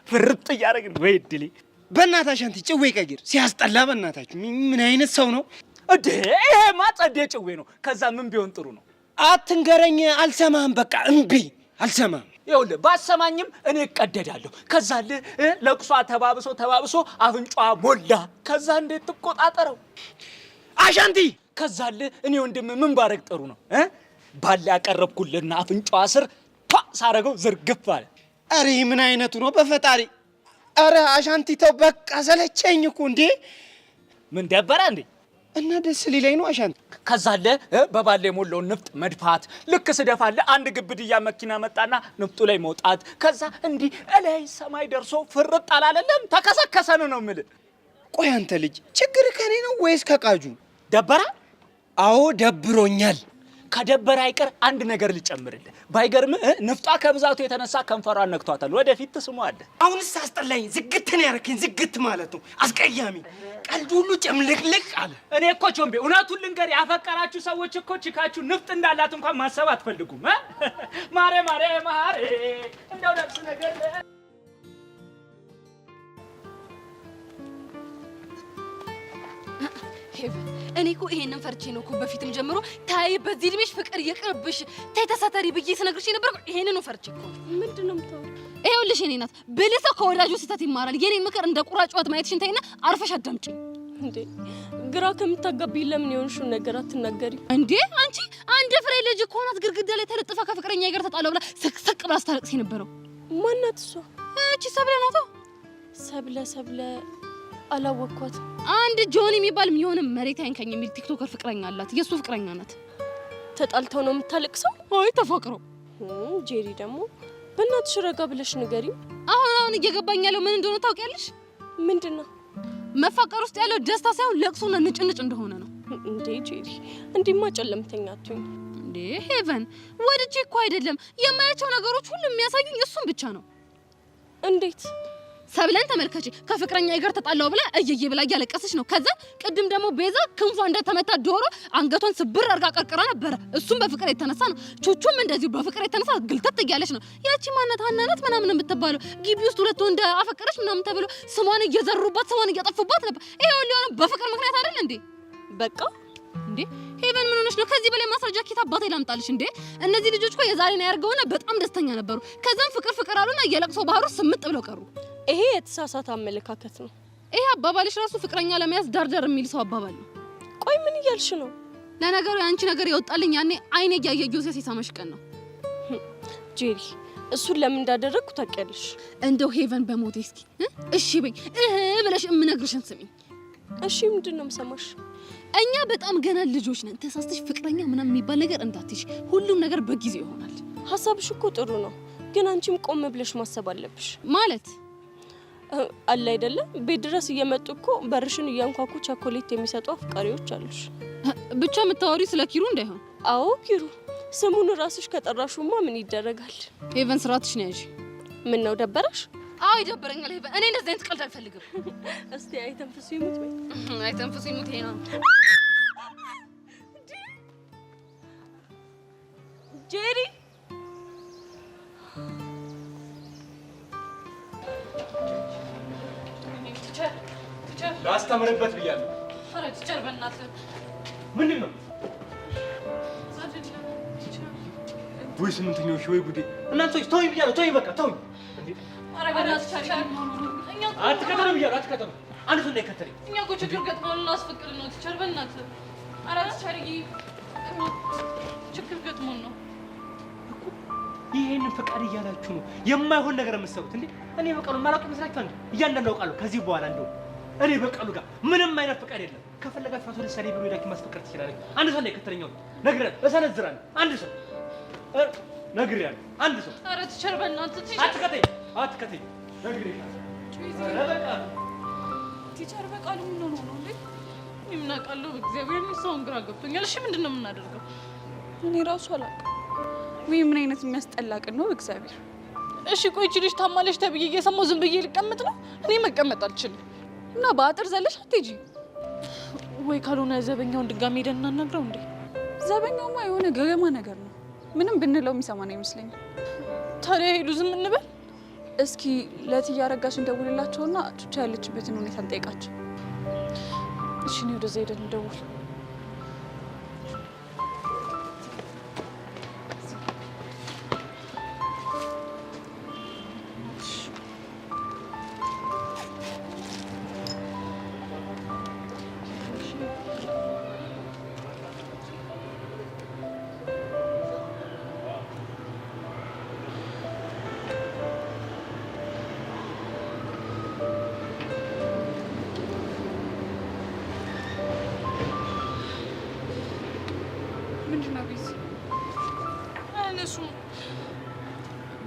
ፍርጥ እያደረግን። ወይ ድሌ በእናትህ አሻንቲ ጭዌ ቀይር። ሲያስጠላ በእናታችሁ። ምን አይነት ሰው ነው እንዴ? ይሄማ ጸዴ ጭዌ ነው። ከዛ ምን ቢሆን ጥሩ ነው? አትንገረኝ። አልሰማህም። በቃ እምቢ አልሰማህም። ይኸውልህ ባሰማኝም እኔ እቀደዳለሁ። ከዛ ለቅሷ ተባብሶ አፍንጫዋ ሞላ። ከዛ እንዴት ትቆጣጠረው አሻንቲ? ከዛ እኔ ወንድም ምን ባረግ ጥሩ ነው? ባለ ያቀረብኩልና አፍንጫዋ ስር ሳረገው ዝርግፍ አለ። አሬ ምን አይነቱ ነው በፈጣሪ! አረ አሻንቲ ተው በቃ ሰለቸኝ እኮ። እንዴ ምን ደበረ እንዴ? እና ደስ ሊለኝ ነው አሻንቲ። ከዛ በባለ የሞላውን ንፍጥ መድፋት። ልክ ስደፋለ አንድ ግብድያ መኪና መጣና ንፍጡ ላይ መውጣት። ከዛ እንዲህ እላይ ሰማይ ደርሶ ፍርጥ አላለለም? ተከሰከሰን ነው የምልህ። ቆይ አንተ ልጅ ችግር ከኔ ነው ወይስ ከቃጁ? ደበራ? አዎ ደብሮኛል። ከደበረ አይቀር አንድ ነገር ልጨምርልህ። ባይገርምህ ንፍጧ ከብዛቱ የተነሳ ከንፈሯን ነክቷታል። ወደፊት ትስሟዋለህ። አሁንስ አስጠላኝ። ዝግት ነው ያደረከኝ። ዝግት ማለት ነው አስቀያሚ። ቀልድ ሁሉ ጨምልቅልቅ አለ። እኔ እኮ ቾምቤ እውነቱን ልንገር፣ ያፈቀራችሁ ሰዎች እኮ ቺካችሁ ንፍጥ እንዳላት እንኳን ማሰብ አትፈልጉም። ማሬ ማሬ ማሬ እንደው ነፍስ ነገር እኔ እኮ ይሄንን ፈርቼ ነው እኮ በፊትም ጀምሮ ታይ በዚህ እድሜሽ ፍቅር ይቅርብሽ ተይ ተሳተሪ ብዬ ስነግርሽ ነበር። ይሄንን ነው ፈርቼ እኮ። ምንድነው የምታወሪው? ይኸውልሽ እኔ ናት ብልህ ሰው ከወዳጁ ስህተት ይማራል። የኔ ምክር እንደ ቁራጭ ወጥ ማየትሽን ተይና አርፈሽ አዳምጪኝ። እንዴ ግራ ከምታጋቢኝ ለምን የሆንሽውን ነገር አትናገሪ? እንዴ አንቺ አንድ ፍሬ ልጅ እኮ ናት ግድግዳ ላይ ተለጥፋ ከፍቅረኛ ጋር ተጣላው ብላ ስቅስቅ ብላ ስታለቅስ የነበረው። ማናት እሷ? እቺ ሰብለ ናታ። ሰብለ አላወቅኳት። አንድ ጆን የሚባል የሆነ መሬት አይንከኝ የሚል ቲክቶከር ፍቅረኛ አላት። የሱ ፍቅረኛ ናት። ተጣልተው ነው የምታለቅሰው? አይ ተፋቅረው። ጄሪ ደግሞ በእናትሽ ረጋ ብለሽ ንገሪ። አሁን እየገባኝ ያለው ምን እንደሆነ ታውቂያለሽ? ምንድነው? መፋቀር ውስጥ ያለው ደስታ ሳይሆን ለቅሶና ንጭንጭ እንደሆነ ነው። እንዴ ጄሪ እንዲማ ጨለምተኛ አትሁኝ። እንዴ ሄቨን ወድጄ እኮ አይደለም። የማያቸው ነገሮች ሁሉ የሚያሳዩኝ እሱን ብቻ ነው። እንዴት? ሰብለን ተመልከቺ ከፍቅረኛ ጋር ተጣላው ብላ እየየ ብላ እያለቀሰች ነው። ከዛ ቅድም ደግሞ ቤዛ ክንፏ እንደተመታ ዶሮ አንገቷን ስብር አርጋ ቀርቅራ ነበር። እሱም በፍቅር የተነሳ ነው። ቹቹም እንደዚሁ በፍቅር የተነሳ ግልጥጥ እያለች ነው። ያቺ ማናት ሀናናት ምናምን የምትባለው ግቢ ውስጥ ሁለት ወንድ አፈቀረች ምናምን ተብሎ ስሟን እየዘሩባት ስሟን እያጠፉባት ነበር። ይሄው ሊሆን በፍቅር ምክንያት አይደል እንዴ? በቃ እንዴ ሄቨን ምን ሆነሽ ነው? ከዚህ በላይ ማስረጃ ኪታ አባቴ ላምጣልሽ እንዴ? እነዚህ ልጆች እኮ የዛሬን ያርገውና በጣም ደስተኛ ነበሩ። ከዛም ፍቅር አሉና የለቅሶ ባህሩ ስምጥ ብለው ቀሩ። ይሄ የተሳሳተ አመለካከት ነው። ይሄ አባባልሽ ራሱ ፍቅረኛ ለመያዝ ዳርዳር የሚል ሰው አባባል ነው። ቆይ ምን እያልሽ ነው? ለነገሩ ያንቺ ነገር የወጣልኝ ያኔ አይኔ ያየ ጆሴፍ ሲሰማሽ ቀን ነው። ጄሪ እሱን ለምን እንዳደረግኩ ታውቂያለሽ? እንደው ሄቨን በሞቴ እስኪ እሺ በይ ብለሽ እምነግርሽን ስሚኝ። እሺ ምንድነው የምሰማሽ? እኛ በጣም ገና ልጆች ነን። ተሳስተሽ ፍቅረኛ ምናምን የሚባል ነገር እንዳትይሽ። ሁሉም ነገር በጊዜው ይሆናል። ሀሳብሽ እኮ ጥሩ ነው፣ ግን አንቺም ቆም ብለሽ ማሰብ አለብሽ። ማለት አለ አይደለ? ቤት ድረስ እየመጡ እኮ በርሽን እያንኳኩ ቸኮሌት የሚሰጡ አፍቃሪዎች አሉሽ። ብቻ የምታወሪ ስለ ኪሩ እንዳይሆን። አዎ ኪሩ፣ ስሙን ራስሽ ከጠራሹማ ምን ይደረጋል? ሄቨን ስራትሽ ነው ያዢ። ምን ነው ደበረሽ? አዎ ይደበረኛል ሄቨን። እኔ እንደዚህ አይነት ቀልድ አልፈልግም። እስቲ አይተንፍሱ ይሙት ወይ አይተንፍሱ ይሙት። ይሄ ነው ጄሪ። ላስተምርበት ብያለሁ። ኧረ ቲቸር በእናትህ ምንድን ነው? ወይ ስምንተኛው ወይ ጉዴ! እናንተ ሰዎች ተውኝ ብያለሁ። ተውኝ በቃ ተውኝ። ኧረ በእናትህ ቲቸር አትከተሉ ብያለሁ። አትከተሉ። አንድ ሰው እንዳይከተለኝ። እኛ እኮ ችግር ገጥሞን እናስፈቅድ ነው ቲቸር በእናትህ። ኧረ ቲቸርዬ ችግር ገጥሞን ነው። ይሄንን ፈቃድ እያላችሁ ነው የማይሆን ነገር የምትሰሩት እንዴ? እኔ በቀሉ ማላውቅ ይመስላችኋል እንዴ? እያንዳንዱ አውቃለሁ። ከዚህ በኋላ እንደው እኔ በቀሉ ጋር ምንም አይነት ፈቃድ የለም። ከፈለጋችሁ አቶ ደሳሌ ብሎ ሄዳችሁ ማስፈቀድ ትችላላችሁ። አንድ ሰው እንዳይከተለኝ ነግሬያለሁ። እሰነዝራለሁ። አንድ ሰው ነግሬያለሁ። አንድ ሰው። ኧረ ቲቸር በእናትህ ቲቸር አትከተኝ፣ አትከተኝ ነግሬያለሁ። ቲቸር በቃሉ ምን ሆኖ ነው እንዴ? እኔ ምን አውቃለሁ? በእግዚአብሔር ሰውን ግራ ገብቶኛል። እሺ ምንድን ነው የምናደርገው? እኔ ራሱ አላውቅም። ወይ ምን አይነት የሚያስጠላቅን ነው በእግዚአብሔር። እሺ ቆይ እቺ ልጅ ታማለች ተብዬ እየሰማሁ ዝም ብዬ ልቀመጥ ነው? እኔ መቀመጥ አልችልም። እና በአጥር ዘለሽ አትሄጂ ወይ? ካልሆነ ዘበኛውን ድጋሜ ሄደን እናናግረው እንዴ? ዘበኛውማ የሆነ ገገማ ነገር ነው። ምንም ብንለው የሚሰማን አይመስለኝም። ታዲያ ሄዱ ዝም እንበል? እስኪ ለእትዬ አረጋሽ እንደውልላቸውና ቹቻ ያለችበትን ሁኔታ እንጠይቃቸው። እሺ እኔ ወደዛ ሄደን እንደውል።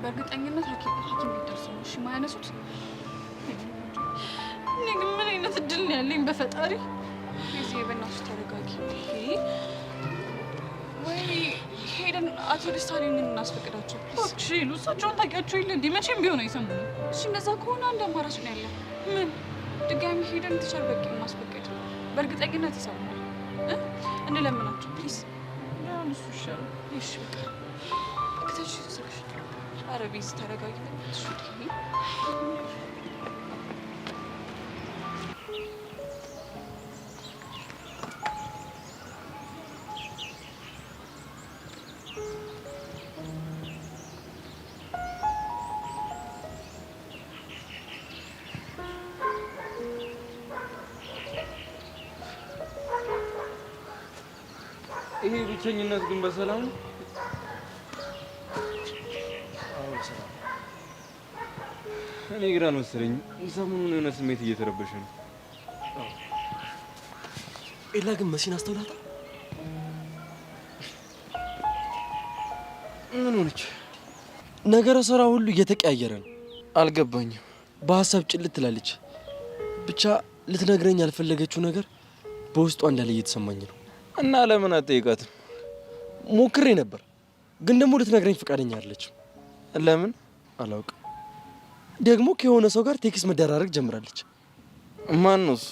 በእርግጠኝነት ሐኪም ሊደርስ ነው። እሺ ማያነሱት። እኔ ግን ምን አይነት እድል ነው ያለኝ በፈጣሪ። እዚህ በእናትሽ ተረጋጊ። ወይ ሄደን አቶ ደሳሌንን እናስፈቅዳቸው። እሺ እሳቸውን ታውቂያቸው የለ እንዴ? መቼም ቢሆን አይሰሙንም። እሺ እንደዛ ከሆነ አንድ አማራጭ ነው ያለው። ምን? ድጋሚ ሄደን ቲቸር በቂ ማስፈቀድ። በእርግጠኝነት ይሰሙናል። እንለምናቸው ፕሊዝ። እሱ ይሻላል። እሺ በቃ ከተሽ ሰሽ አረቢስ ተረጋጊ። እሺ ይሄ ብቸኝነት ግን በሰላም ነው? እኔ ግራ መሰለኝ። ሰሞኑን የሆነ ስሜት እየተረበሸ ነው። ኤላ ግን መሲን አስተውላታ? ምን ሆነች? ነገረ ስራ ሁሉ እየተቀያየረ ነው። አልገባኝም። በሀሳብ ጭልት ትላለች። ብቻ ልትነግረኝ ያልፈለገችው ነገር በውስጧ እንዳለ እየተሰማኝ ነው። እና ለምን አትጠይቃትም? ሞክሬ ነበር፣ ግን ደግሞ ልትነግረኝ ፈቃደኛ አይደለችም። ለምን? አላውቅም። ደግሞ ከሆነ ሰው ጋር ቴክስት መደራረግ ጀምራለች። ማን ነው እሱ?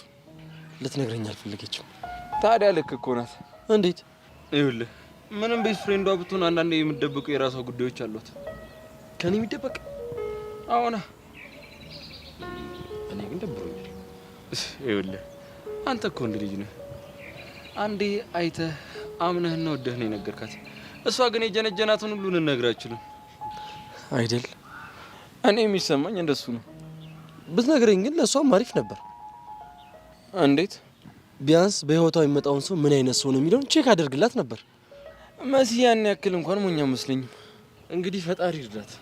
ልትነግረኝ አልፈለገችም። ታዲያ ልክ እኮ ናት። እንዴት? ይኸውልህ ምንም ቤስት ፍሬንዷ ብትሆን አንዳንዴ የምትደብቁ የራሷ ጉዳዮች አሏት። ከኔ የሚደበቅ? አዎና። እኔ ግን ደብሮኛል። ይኸውልህ አንተ እኮ ወንድ ልጅ ነህ። አንዴ አይተህ አምነህና ወደህ ነው የነገርካት። እሷ ግን የጀነጀናትን ሁሉ ልነግርህ አልችልም አይደል? እኔ የሚሰማኝ እንደሱ ነው። ብትነግረኝ ግን ለእሷም አሪፍ ነበር። እንዴት? ቢያንስ በህይወቷ የሚመጣውን ሰው ምን አይነት ሰው ነው የሚለውን ቼክ አደርግላት ነበር። መሲ ያን ያክል እንኳን ሞኛ መስለኝም። እንግዲህ ፈጣሪ ይርዳት።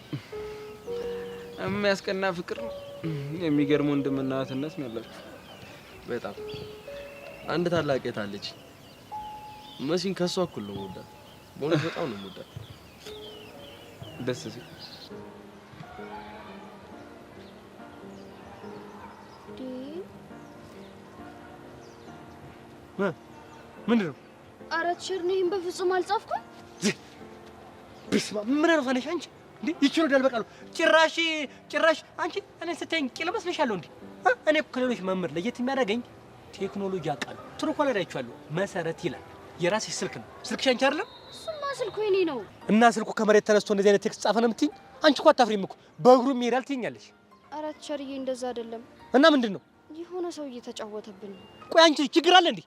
የሚያስቀና ፍቅር ነው። የሚገርም ወንድምና እህትነት ነው ያላችሁ። በጣም አንድ ታላቅ እህት አለች። መሲን ከሷ እኩል ነው የምወዳት። በእውነት በጣም ነው የምወዳት። ደስ ሲል ምንድን ነው? ኧረ ቲቸር እኔ ይሄን በፍጹም አልጻፍኩም። ብስማ ምን ነው ታነሽ አንቺ እንዴ? ይችላል ዳልበቃሉ ጭራሽ አንቺ እኔን ስታይኝ ቂል መስለሻለሁ እንዴ? እኔ እኮ ከሌሎች መምህር ለየት የሚያደርገኝ ቴክኖሎጂ አውቃለሁ። ትሩኮላ ዳይቻለሁ። መሰረት ይላል የራስሽ ስልክ ነው። ስልክሽ አንቺ አይደለም? እሱማ ስልኩ የኔ ነው። እና ስልኩ ከመሬት ተነስቶ እንደዚህ አይነት ቴክስት ጻፈ ነው የምትይኝ? አንቺ እኮ አታፍሪም እኮ በእግሩ ይሄዳል ትይኛለሽ። ኧረ ቲቸርዬ እንደዛ አይደለም። እና ምንድን ነው? የሆነ ሰው እየተጫወተብን ነው። ቆይ አንቺ ችግር አለ እንዴ?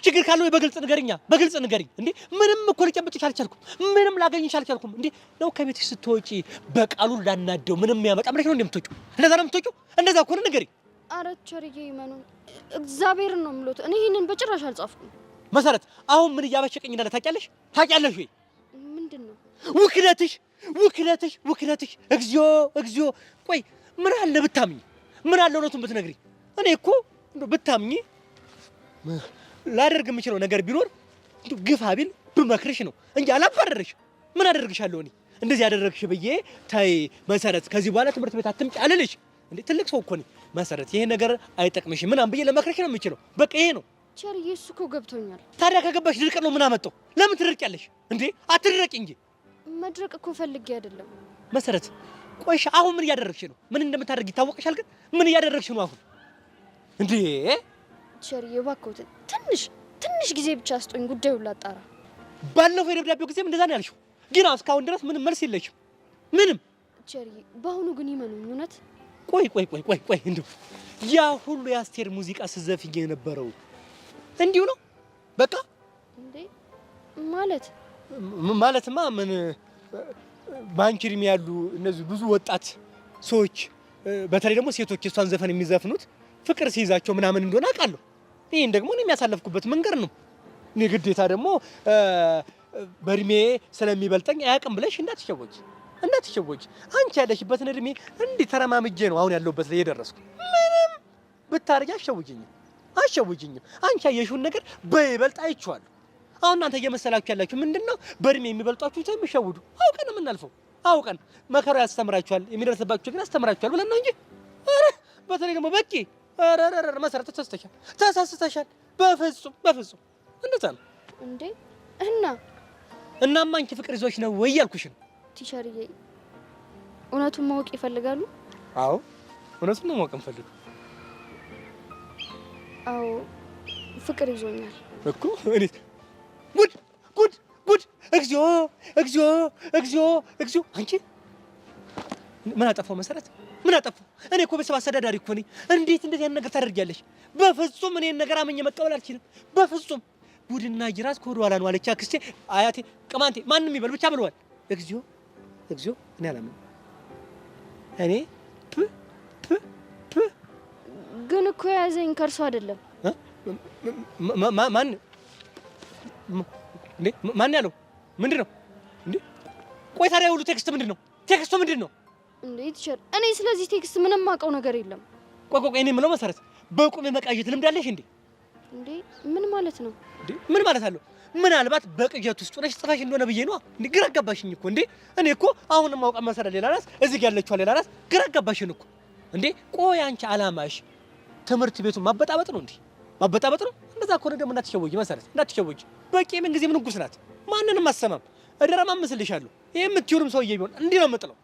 ችግር ካለው በግልጽ ንገሪኛ፣ በግልጽ ንገሪኝ። እንዴ ምንም እኮ ልጨብጥሽ አልቻልኩም፣ ምንም ላገኝሽ አልቻልኩም። እንዴ ነው ከቤትሽ ስትወጪ በቃሉ ላናደው ምንም ያመጣ ብለሽ ነው እንደምትወጪው? እንደዛ ነው የምትወጪው? እንደዛ እኮ ነው ንገሪኝ። ኧረ ቲቸርዬ ይመኑን፣ እግዚአብሔርን ነው የምሎት። እኔ ይሄንን በጭራሽ አልጻፍኩም። መሰረት አሁን ምን እያበሸቀኝ እንዳለ ታውቂያለሽ? ታውቂያለሽ ወይ? ምንድን ነው? ውክለትሽ። እግዚኦ። ቆይ ምን አለ ብታምኝ፣ ምን አለ እውነቱን ብትነግሪኝ። እኔ እኮ ብታምኝ ላደርግ የምችለው ነገር ቢኖር ግፋ ቢል ብመክርሽ ነው እንጂ አላባረርሽ። ምን አደርግሻለሁ እኔ? እንደዚህ ያደረግሽ ብዬ ታይ መሰረት፣ ከዚህ በኋላ ትምህርት ቤት አትምጪ አልልሽ እንዴ? ትልቅ ሰው እኮ ነኝ መሰረት። ይሄ ነገር አይጠቅምሽም ምናምን ብዬ ለመክርሽ ነው የምችለው። በቃ ይሄ ነው። ቲቸርዬ እሱ እኮ ገብቶኛል። ታዲያ ከገባሽ ድርቅ ነው ምን አመጣው? ለምን ትድርቂያለሽ እንዴ? አትድረቂ እንጂ። መድረቅ እኮ ፈልጌ አይደለም መሰረት። ቆይሽ አሁን ምን እያደረግሽ ነው? ምን እንደምታደርጊ ይታወቅሻል። ግን ምን እያደረግሽ ነው አሁን እንዴ? ቲቸርዬ እባክዎትን ትንሽ ጊዜ ብቻ አስጦኝ፣ ጉዳዩን ላጣራ። ባለፈው የደብዳቤው ጊዜም እንደዛ ነው ያልሽው፣ ግን እስካሁን ድረስ ምንም መልስ የለሽም። ምንም። ቲቸርዬ በአሁኑ ግን ይመኑኝ እውነት። ቆይ እንደው ያ ሁሉ የአስቴር ሙዚቃ ስዘፍኝ የነበረው እንዲሁ ነው በቃ እንዴ? ማለትማ ምን ባንቺ እድሜ ያሉ እነዚህ ብዙ ወጣት ሰዎች በተለይ ደግሞ ሴቶች እሷን ዘፈን የሚዘፍኑት ፍቅር ሲይዛቸው ምናምን እንደሆነ አውቃለሁ። ይሄን ደግሞ እኔ የሚያሳለፍኩበት መንገድ ነው። እኔ ግዴታ ደግሞ በእድሜ ስለሚበልጠኝ አያውቅም ብለሽ እንዳትሸወጂ። አንቺ ያለሽበትን እድሜ እንዲህ ተረማምጄ ነው አሁን ያለሁበት ላይ የደረስኩ። ምንም ብታረጊ አሸውጂኝ። አንቺ ያየሽውን ነገር በይበልጥ አይቼዋለሁ። አሁን እናንተ እየመሰላችሁ ያላችሁ ምንድነው? በእድሜ የሚበልጧችሁ የሚሸውዱ አውቀን የምናልፈው አውቀን መከራ ያስተምራችኋል፣ የሚደርስባችሁ ግን ያስተምራችኋል ብለን ነው እንጂ በተለይ ደግሞ በቂ መሰረት ተሳስተሻል። በፍጹም እንደዛ ነው እንዴ? እናማ አንቺ ፍቅር ይዞሽ ነው ወይ ያልኩሽ ነው። ቲቸርዬ እውነቱን ማወቅ ይፈልጋሉ? አዎ እውነቱን ነው ማወቅ እንፈልግ። አዎ ፍቅር ይዞኛል እኮ እኔ ጉድ እግዚኦ። አንቺ ምን አጠፋው መሰረት? ምን አጠፋው? እኔ እኮ ቤተሰብ አስተዳዳሪ እኮ ነኝ። እንዴት እንደዚህ አይነት ነገር ታደርጊያለሽ? በፍጹም እኔን ነገር አመኘ መቀበል አልችልም። በፍጹም ጉድና ጅራስ ከወደ ኋላ ነው አለች አክስቴ፣ አያቴ፣ ቅማንቴ ማንም ይበል ብቻ ብለዋል። እግዚኦ እኔ አላምንም። እኔ ግን እኮ የያዘኝ ከእርሱ አይደለም። ማን ያለው? ምንድን ነው እንዴ? ቆይ ታዲያ ሁሉ ቴክስቱ ምንድን ነው እንዴ? ቲቸር እኔ ስለዚህ ቴክስት ምንም አውቀው ነገር የለም። ቆይ እኔ የምለው መሰረት በቁም መቃዠት ልምድ አለሽ እንዴ? እንዴ ምን ማለት ነው እንዴ? ምን ማለት አለው? ምናልባት በቅዠት ውስጥ ሆነሽ ጽፈሽ እንደሆነ ብዬ ነው እንዴ? ግራ አጋባሽኝ እኮ እንዴ። እኔ እኮ አሁንም ማውቃት መሰረት ሌላ ናት፣ እዚህ ጋር ያለችው ሌላ ናት። ግራ አጋባሽን እኮ እንዴ። ቆይ አንቺ አላማሽ ትምህርት ቤቱን ማበጣበጥ ነው እንዴ? ማበጣበጥ ነው። እንደዛ ከሆነ ደግሞ እንዳትሸወጂ መሰረት፣ እንዳትሸወጂ። በቂ ምን ጊዜ ምን ንጉስ ናት፣ ማንንም አሰማም። እደረማመስልሻለሁ። ይሄ የምትዩርም ሰውዬ ቢሆን እንዲህ ነው የምጥለው።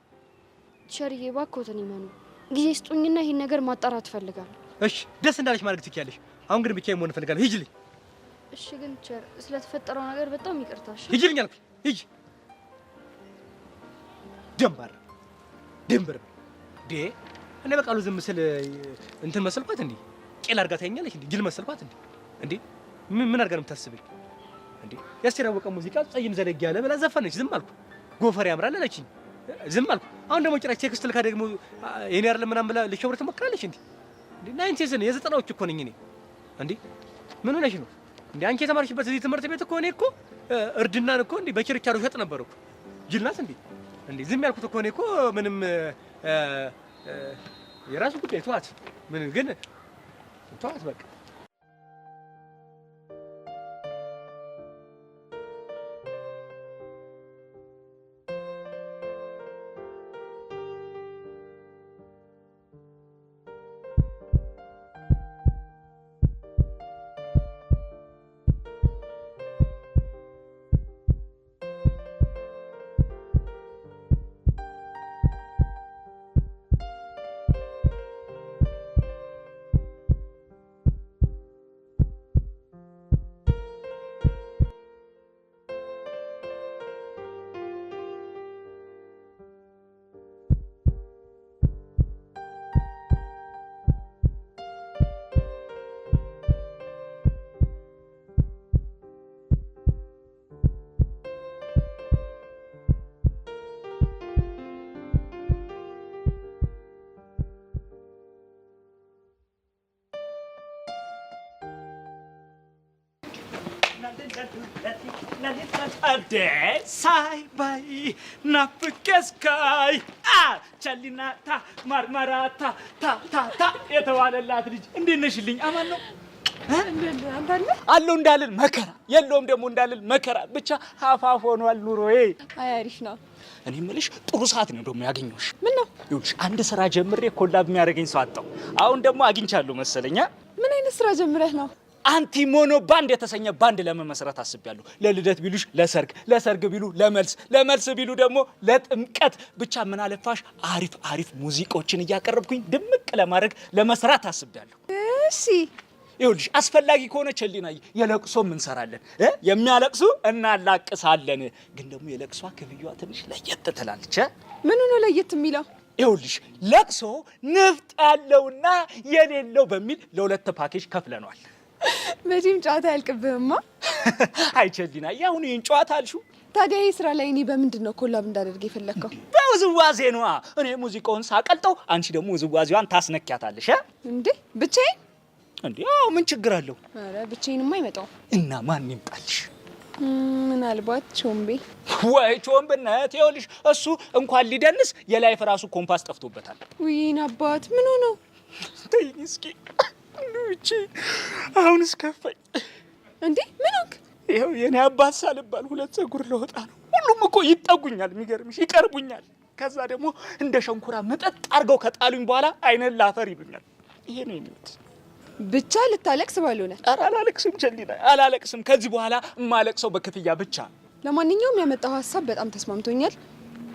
ቲቸርዬ እባክዎትን ይመኑ። ጊዜ ስጡኝና ይሄን ነገር ማጣራት እፈልጋለሁ። እሺ ደስ እንዳለሽ ማድረግ ትችያለሽ። አሁን ግን ብቻዬን መሆን እፈልጋለሁ። ሂጂልኝ። እሺ ግን ቸር ስለተፈጠረው ነገር በጣም ይቅርታሽ። ሂጂልኝ አልኩኝ። ሂጂ። ድንበር እኔ በቃሉ ዝም ስል እንትን መሰልኳት እንዴ? ቄል አድርጋ ታየኛለሽ እንዴ? ጅል መሰልኳት እንዴ? እንዴ ምን አድርጋ ነው የምታስበኝ እንዴ? የአስቴር አወቀ ሙዚቃ ጸይም ዘለግ ያለ ብላ ዘፈነች። ዝም አልኩ። ጎፈሬ ያምራል አለችኝ። ዝም አልኩ። አሁን ደግሞ ጭራሽ ቴክስት ልካ ደግሞ የኔ አይደለም ምናምን ብላ ልሸውር ትሞክራለች እንዴ? እንዴ ናይንቲስ ነው የዘጠናዎች እኮ ነኝ እኔ። እንዴ ምን ሆነሽ ነው እንዴ? አንቺ የተማርሽበት እዚህ ትምህርት ቤት እኮ እኔ እኮ እርድናን እኮ እንዴ በችርቻሮ ሸጥ ነበር እኮ። ጅል ናት እንዴ? እንዴ ዝም ያልኩት እኮ እኔ እኮ ምንም የራሱ ጉዳይ ተዋት። ምን ግን ተዋት በቃ። ሳይ ባይ ናፍቄስካይ ቸሊናታ ማርማራታ ታታታ የተባለላት ልጅ እንዴት ነሽልኝ? አማን ነው አለው እንዳልል መከራ የለውም ደግሞ እንዳልል መከራ ብቻ ሀፋፍ ሆኗል ኑሮዬ። አይ አሪፍ ነው። እኔ የምልሽ ጥሩ ሰዓት ነው ደግሞ ያገኘሁሽ። ምን ነው? ይኸውልሽ አንድ ስራ ጀምሬ ኮላብ የሚያደርገኝ ሰው አጣሁ። አሁን ደግሞ አግኝቻለሁ መሰለኛ። ምን አይነት ስራ ጀምረህ ነው? አንቲ ሞኖ ባንድ የተሰኘ ባንድ ለመመስረት አስቤያለሁ። ለልደት ቢሉሽ ለሰርግ፣ ለሰርግ ቢሉ ለመልስ፣ ለመልስ ቢሉ ደግሞ ለጥምቀት ብቻ ምን አለፋሽ አሪፍ ሙዚቃዎችን እያቀረብኩኝ ድምቅ ለማድረግ ለመስራት አስቤያለሁ። እሺ ይኸውልሽ አስፈላጊ ከሆነ ቸሊናዬ የለቅሶም እንሰራለን። የሚያለቅሱ እናላቅሳለን። ግን ደግሞ የለቅሷ ክፍያዋ ትንሽ ለየት ትላለች። ምን ነው ለየት የሚለው? ይኸውልሽ ለቅሶ ንፍጥ ያለውና የሌለው በሚል ለሁለት ፓኬጅ ከፍለናል። መቼም ጨዋታ ያልቅብህማ። አይ ቸሊናዬ አሁን ይሄን ጨዋታ አልሽው። ታዲያ ይሄ ስራ ላይ እኔ በምንድን ነው ኮላብ እንዳደርግ የፈለከው? በውዝዋዜ ነዋ። እኔ ሙዚቃውን ሳቀልጠው አንቺ ደግሞ ውዝዋዜዋን ታስነኪያታለሽ። እንዴ ብቻዬን? እንዴ አዎ ምን ችግር አለው? ኧረ ብቻዬንማ አይመጣው። እና ማን ይምጣልሽ? ምናልባት ቾምቤ። ወይ ቾምብነት ይኸውልሽ እሱ እንኳን ሊደንስ የላይፍ ራሱ ኮምፓስ ጠፍቶበታል። ውይን አባት ምን ሆኖ? ተይኝ እስኪ እንዴ አሁንስ ከፋኝ። እንዴ ምን ሆንክ? ይኸው የኔ አባት ሳልባል ሁለት ፀጉር ለወጣ ነው። ሁሉም እኮ ይጠጉኛል፣ የሚገርምሽ ይቀርቡኛል። ከዛ ደግሞ እንደ ሸንኩራ መጠጥ አድርገው ከጣሉኝ በኋላ አይነን ላፈር ይሉኛል። ይሄ ነው የሚሉት። ብቻ ልታለቅስ ባልሆነ? ኧረ አላለቅስም ቸሊና አላለቅስም። ከዚህ በኋላ የማለቅሰው በክፍያ ብቻ። ለማንኛውም ያመጣው ሀሳብ በጣም ተስማምቶኛል፣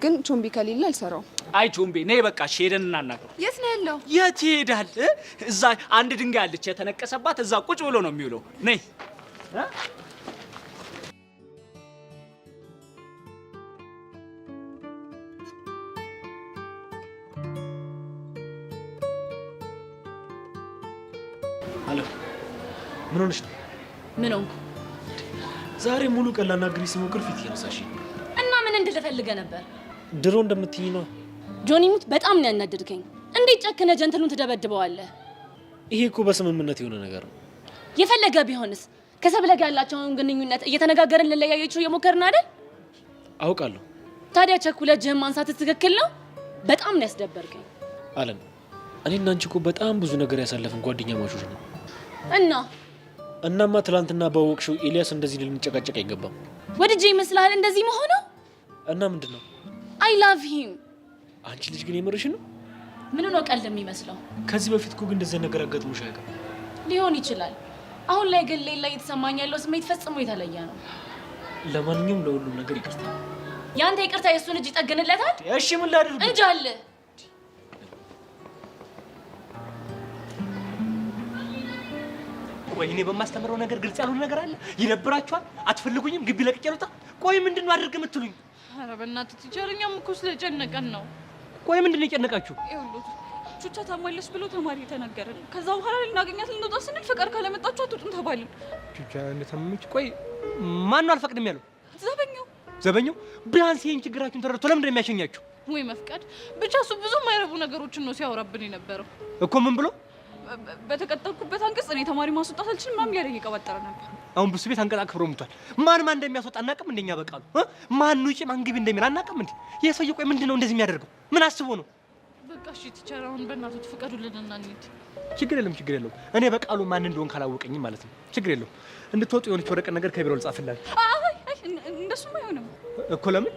ግን ቾምቢ ከሌለ አልሰራውም። አይ ቾምቤ ነይ በቃ ሄደን እናናግረው። የት ነው ያለው? የት ይሄዳል? እዛ አንድ ድንጋይ አለች የተነቀሰባት፣ እዛ ቁጭ ብሎ ነው የሚውለው። ነይ አለ። ምን ሆነሽ ነው? ምን ሆንኩ? ዛሬ ሙሉ ቀን ላናግሪሽ ስሞክር ፊት እያነሳሽ እና ምን እንድልፈልገ ነበር? ድሮ እንደምትይኝ ነው። ጆኒ ሙት በጣም ነው ያናደድከኝ። እንዴት ጨክነ ጀንተሉን ትደበድበዋለህ? ይሄ እኮ በስምምነት የሆነ ነገር ነው። የፈለገ ቢሆንስ ከሰብለ ጋር ያላቸውን ግንኙነት እየተነጋገርን ልንለያየችው እየሞከርን አይደል? አውቃለሁ። ታዲያ ቸኩለህ እጅህን ማንሳት ትክክል ነው? በጣም ነው ያስደበርከኝ። አለም እኔና አንቺ እኮ በጣም ብዙ ነገር ያሳለፍን ጓደኛ ማቾች ነው። እናማ ትላንትና ባወቅሽው ኤልያስ እንደዚህ ልንጨቃጨቅ አይገባም። ወድጄ ይመስልሃል እንደዚህ መሆኑ? እና ምንድነው? አይ ላቭ ሂም። አንቺ ልጅ ግን የምርሽ ነው? ምን ነው ቀልድ የሚመስለው? ከዚህ በፊት እኮ ግን እንደዚህ ነገር አጋጥሞሽ አያውቅም? ሊሆን ይችላል። አሁን ላይ ግን ሌላ እየተሰማኝ ያለው ስሜት ፈጽሞ የተለየ ነው። ለማንኛውም ለሁሉም ነገር ይቅርታ። ያንተ ይቅርታ የእሱን እጅ ይጠግንለታል? እሺ ምን ላድርግ? እንጃል ቆይ እኔ በማስተምረው ነገር ግልጽ ያልሆነ ነገር አለ? ይደብራችኋል? አትፈልጉኝም? ግቢ ለቅቄ ልውጣ? ቆይ ምንድን ነው አድርግ የምትሉኝ? ኧረ በእናትህ ቲቸር፣ እኛም እኮ ስለጨነቀን ነው። ቆይ ምንድን ነው የጨነቃችሁ? ይኸውልህ ቹቻ ታማለች ብሎ ተማሪ ተነገረን። ከዛ በኋላ ልናገኛት ልንወጣ ስንል ፍቃድ ካለመጣችሁ አትወጡም ተባልን። ቹቻ እንደታመመች ቆይ ማን ነው አልፈቅድም ያለው? ዘበኛው ቢያንስ ይሄን ችግራችሁን ተረድቶ ለምንድን ነው የሚያሸኛችሁ? ወይ መፍቀድ ብቻ እሱ ብዙ የማይረቡ ነገሮችን ነው ሲያወራብን የነበረው እኮ። ምን ብሎ? በተቀጠልኩበት አንቀጽ እኔ ተማሪ ማስወጣት አልችልም ምናምን እያለ እየቀባጠረ ነበር። አሁን ብሱ ቤት አንቀጽ አክብሮ ሙቷል። ማን እንደሚያስወጣ አናውቅም። እንደኛ በቃሉ ማን ውጪ ማን ግቢ እንደሚል አናውቅም። እንዴ ይሄ ሰውዬ ቆይ ምንድን ነው እንደዚህ የሚያደርገው? ምን አስቦ ነው? በቃ እሺ ቲቸር፣ አሁን በእናቶች ፍቀዱልንና እንሂድ። ችግር የለውም። እኔ በቃሉ ማን እንደሆን ካላወቀኝም ማለት ነው። ችግር የለውም። እንድትወጡ የሆነች ወረቀት ነገር ከቢሮ ልጻፍላችሁ። አይ እንደሱም አይሆንም እኮ። ለምን?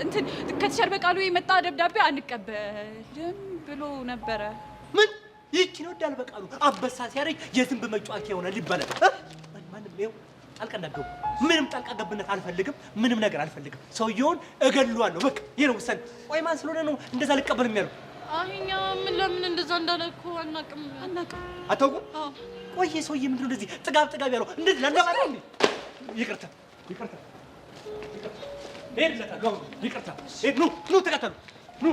እንትን ከቲቸር በቃሉ የመጣ ደብዳቤ አንቀበልም ብሎ ነበረ። ምን ይቺ ነው ዳል በቃሉ አበሳ ሲያረጅ የዝንብ መጫወቻ ይሆናል ይባላል። ማንም ይኸው ጣልቃ እንዳትገቡ። ምንም ጣልቃ ገብነት አልፈልግም። ምንም ነገር አልፈልግም። ሰውየውን እገለዋለሁ። በቃ ይሄ ነው ውሳኔ። ቆይ ማን ስለሆነ ነው እንደዛ ልቀበል የሚያለው? እኛ ምን ለምን እንደዛ እንዳለ እኮ አናውቅም። አታውቁም? ቆይ ይሄ ሰውዬ ምንድን ነው እንደዚህ ጥጋብ ያለው? እንደዚህ ለእንደማለት እንዴ? ይቅርታ ሄድለታለሁ። ይቅርታ ኑ ተከተሉ ኑ።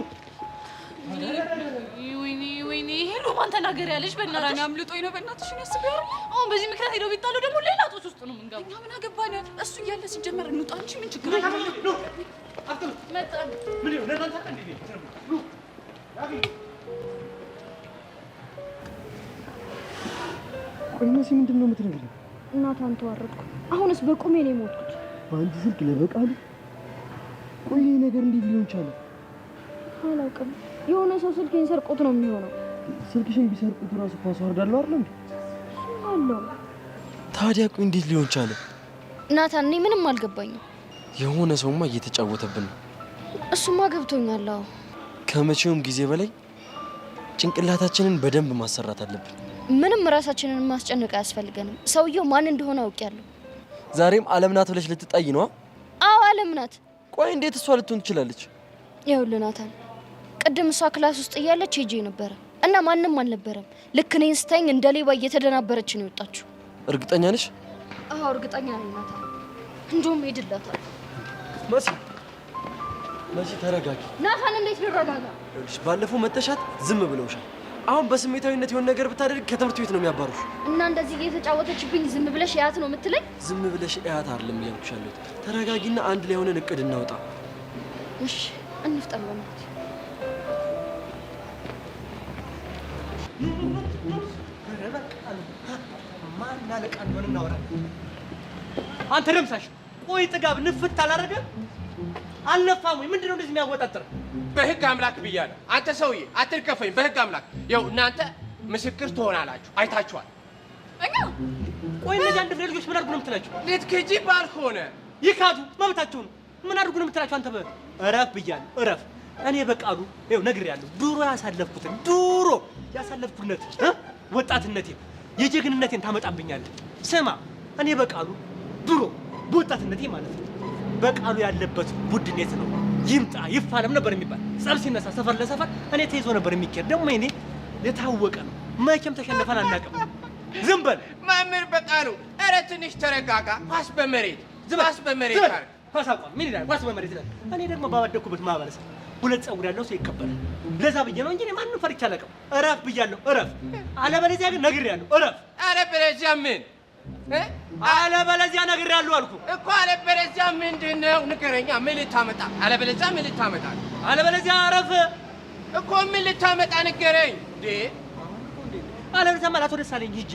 ወይኔ ሄሎ ማን ተናገር ያለሽ? በእናትሽ አምልጦኝ ነው። በእናትሽ ነው ያስብ። አሁን በዚህ ምክንያት ሄደው ቢጣሉ ደግሞ ሌላ ጦስ ውስጥ ነው የምንገባው። እኛ ምን አገባን? እሱ እያለ ሲጀመር እንውጣ እንጂ ምን ችግር አለ? መጣን ምን ነው ለናንተ እንዴ? ቆይ መሲ ምንድን ነው የምትነግሪኝ? እናቷን ተዋረድኩ። አሁንስ በቁሜ ነው የሞትኩት። በአንድ ስልክ ለበቃሉ። ቆይ ይሄ ነገር እንዴት ሊሆን ቻለ? አላውቅም። የሆነ ሰው ስልኬን ሰርቆት ነው የሚሆነው። ስልክሽን ቢሰርቁት ራሱ ፓስዋርድ አለው አይደል እንዴ? አለው። ታዲያ ቆይ እንዴት ሊሆን ቻለ? ናታን፣ እኔ ምንም አልገባኝም። የሆነ ሰውማ እየተጫወተብን ነው። እሱማ ገብቶኛል። አዎ፣ ከመቼውም ጊዜ በላይ ጭንቅላታችንን በደንብ ማሰራት አለብን። ምንም ራሳችንን ማስጨነቅ አያስፈልገንም። ሰውየው ማን እንደሆነ አውቄያለሁ። ዛሬም አለም ናት ብለሽ ልትጣይ ነው? አዎ አለም ናት። ቆይ እንዴት እሷ ልትሆን ትችላለች? ይኸውልህ ናታን፣ ቅድም እሷ ክላስ ውስጥ እያለች ሄጄ ነበረ እና ማንም አልነበረም። ልክ እኔን ስታይኝ እንደ ሌባ እየተደናበረች ነው የወጣችው። እርግጠኛ ነሽ? አዎ እርግጠኛ ነኝ ናታን። እንደውም ሄድላታል። መሲ ተረጋጊ። ናታን እንዴት ልረጋጋ? ይኸውልሽ ባለፈው መተሻት ዝም ብለውሻል። አሁን በስሜታዊነት የሆነ ነገር ብታደርግ ከትምህርት ቤት ነው የሚያባሩሽ። እና እንደዚህ እየተጫወተችብኝ ዝም ብለሽ እያት ነው የምትለኝ? ዝም ብለሽ እያት አይደለም እያልኩሽ ያለሁት። ተረጋጊና አንድ ላይ ሆነን እቅድ እናውጣ። እሺ እንፍጠር በእናትህ። አንተ ደምሳሽ፣ ቆይ ጥጋብ ንፍት አላደረገ አልነፋም ወይ? ምንድነው እንደዚህ የሚያወጣጥር? በህግ አምላክ ብያለሁ። አንተ ሰውዬ አትልከፈኝ። በህግ አምላክ ይኸው እናንተ ምስክር ትሆናላችሁ። አይታችኋል። እኛ ቆይ እነዚህ አንድ ፍሬ ልጆች ምን አድርጉ ነው የምትላቸው? ልትክጂ ባልሆነ ይካዱ፣ መብታቸው ነው። ምን አድርጉ ነው የምትላቸው? አንተ እረፍ ብያለሁ፣ እረፍ። እኔ በቃሉ ይኸው ነግሬያለሁ። ድሮ ያሳለፍኩትን ወጣትነቴን የጀግንነቴን ታመጣብኛለህ። ስማ፣ እኔ በቃሉ ድሮ በወጣትነቴ ማለት ነው በቃሉ ያለበት ቡድኔት ነው ይምጣ ይፋለም ነበር የሚባል። ጸብ ሲነሳ ሰፈር ለሰፈር እኔ ተይዞ ነበር የሚካሄድ። ደግሞ እኔ የታወቀ ነው። መቼም ተሸነፈን አናውቅም። ዝም በል መምህር በቃሉ። ኧረ ትንሽ ተረጋጋ። ኳስ በመሬት አድርግ። ኳስ አቋም ምን ይላል? ኳስ በመሬት ይላል። እኔ ደግሞ ባደኩበት ማህበረሰብ ሁለት ጸጉር ያለው ሰው ይከበራል። ለዛ ብዬ ነው እንጂ እኔ ማንም ፈርቼ አላውቅም። እረፍ ብያለሁ፣ እረፍ። አለበለዚያ ግን ነግሬያለሁ፣ እረፍ። አለበለዚያ ምን? አለበለዚያ ነግሬያለሁ አልኩ እኮ። አለበለዚያ ምንድን ነው? ንገረኛ። ምን ልታመጣ? አለበለዚያ ምን ልታመጣ? አለበለዚያ እረፍ እኮ። ምን ልታመጣ ንገረኝ። አለበለዚያ ማለት ወደ ሳለኝ ሂጄ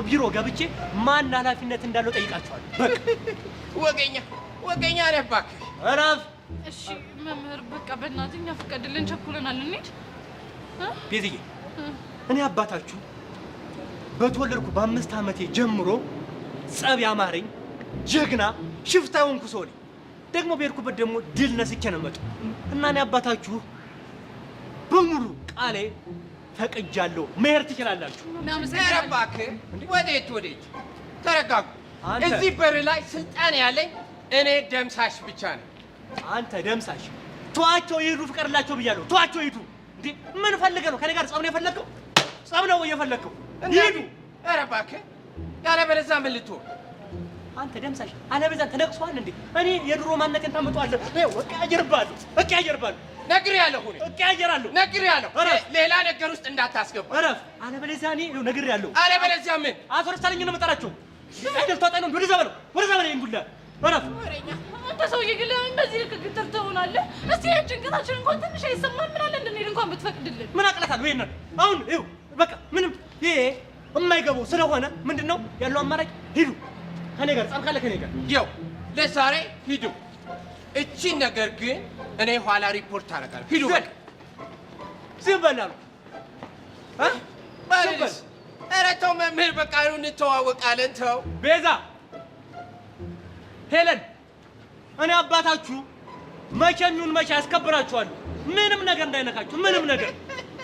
ቢሮ ገብቼ ማን ኃላፊነት እንዳለው ጠይቃቸዋለሁ። በቃ ወገኛ ነህ። እባክህ እረፍ። እሺ መምህር፣ በቃ በእናትህ እኛ ፍቀድልን፣ ቸኩለናል። እንሂድ። ቤዝዬ፣ እኔ አባታችሁ በተወለድኩ በ5 ዓመቴ ጀምሮ ጸብ ያማረኝ ጀግና ሽፍታ የሆንኩ ሰው ነኝ። ደግሞ በሄድኩበት ደግሞ ድል ነስቼ ነው የምመጣው እና እኔ አባታችሁ በሙሉ ቃሌ ፈቅጃለሁ። መሄድ ትችላላችሁ። ኧረ እባክህ፣ ወዴት? ተረጋጉ። እዚህ በር ላይ ስልጣን ያለኝ እኔ ደምሳሽ ብቻ ነኝ። አንተ ደምሳሽ፣ ተዋቸው ይሄዱ፣ ፍቀድላቸው ብያለሁ። ተዋቸው ይሄዱ። እንዴ ምን ፈልገህ ነው? ከኔ ጋር ጸብ ነው የፈለግከው? ጸብ ነው የፈለግከው? ይሄዱ። ኧረ እባክህ ያለበለዚያ ምን ልትሆን? አንተ ደምሳሽ አለበለዚያ ተነቅሷል እንዴ? እኔ የድሮ ማንነቴን ታመጣዋለህ። እቀያየርባለሁ። ነግሬሃለሁ። እቀያየራለሁ። ነግሬሃለሁ። ሌላ ነገር ውስጥ እንዳታስገባ። እረፍ። አለበለዚያ እኔ ነግሬሃለሁ። አለበለዚያ ምን? አቶ ደሳለኝ ነው የምጠራቸው። አይደል ተወጣ ነው ወደዛ በለው እንጉላ እረፍ። አንተ ሰውዬ ግን ለምን በዚህ ልክ ግትር ትሆናለህ? እስቲ ጭንቀታችን እንኳን ትንሽ አይሰማን? ምን አለ እንድንሄድ እንኳን ብትፈቅድልን። ምን አቅለታለሁ? ይሄን አሁን ይኸው በቃ ምንም ይሄ የማይገባው ስለሆነ ምንድነው ያለው አማራጭ? ሂዱ ከኔ ጋር ጻም ካለ ከኔ ጋር ይኸው ለዛሬ ሂዱ። እቺን ነገር ግን እኔ ኋላ ሪፖርት አደርጋለሁ። ሂዱ በቃ። ዝም በላሉ ባልስ ኧረ ተው መምህር፣ በቃ እንተዋወቃለን። ተው ቤዛ፣ ሄለን፣ እኔ አባታችሁ መቼም ይሁን መቼ ያስከብራችኋለሁ። ምንም ነገር እንዳይነካችሁ፣ ምንም ነገር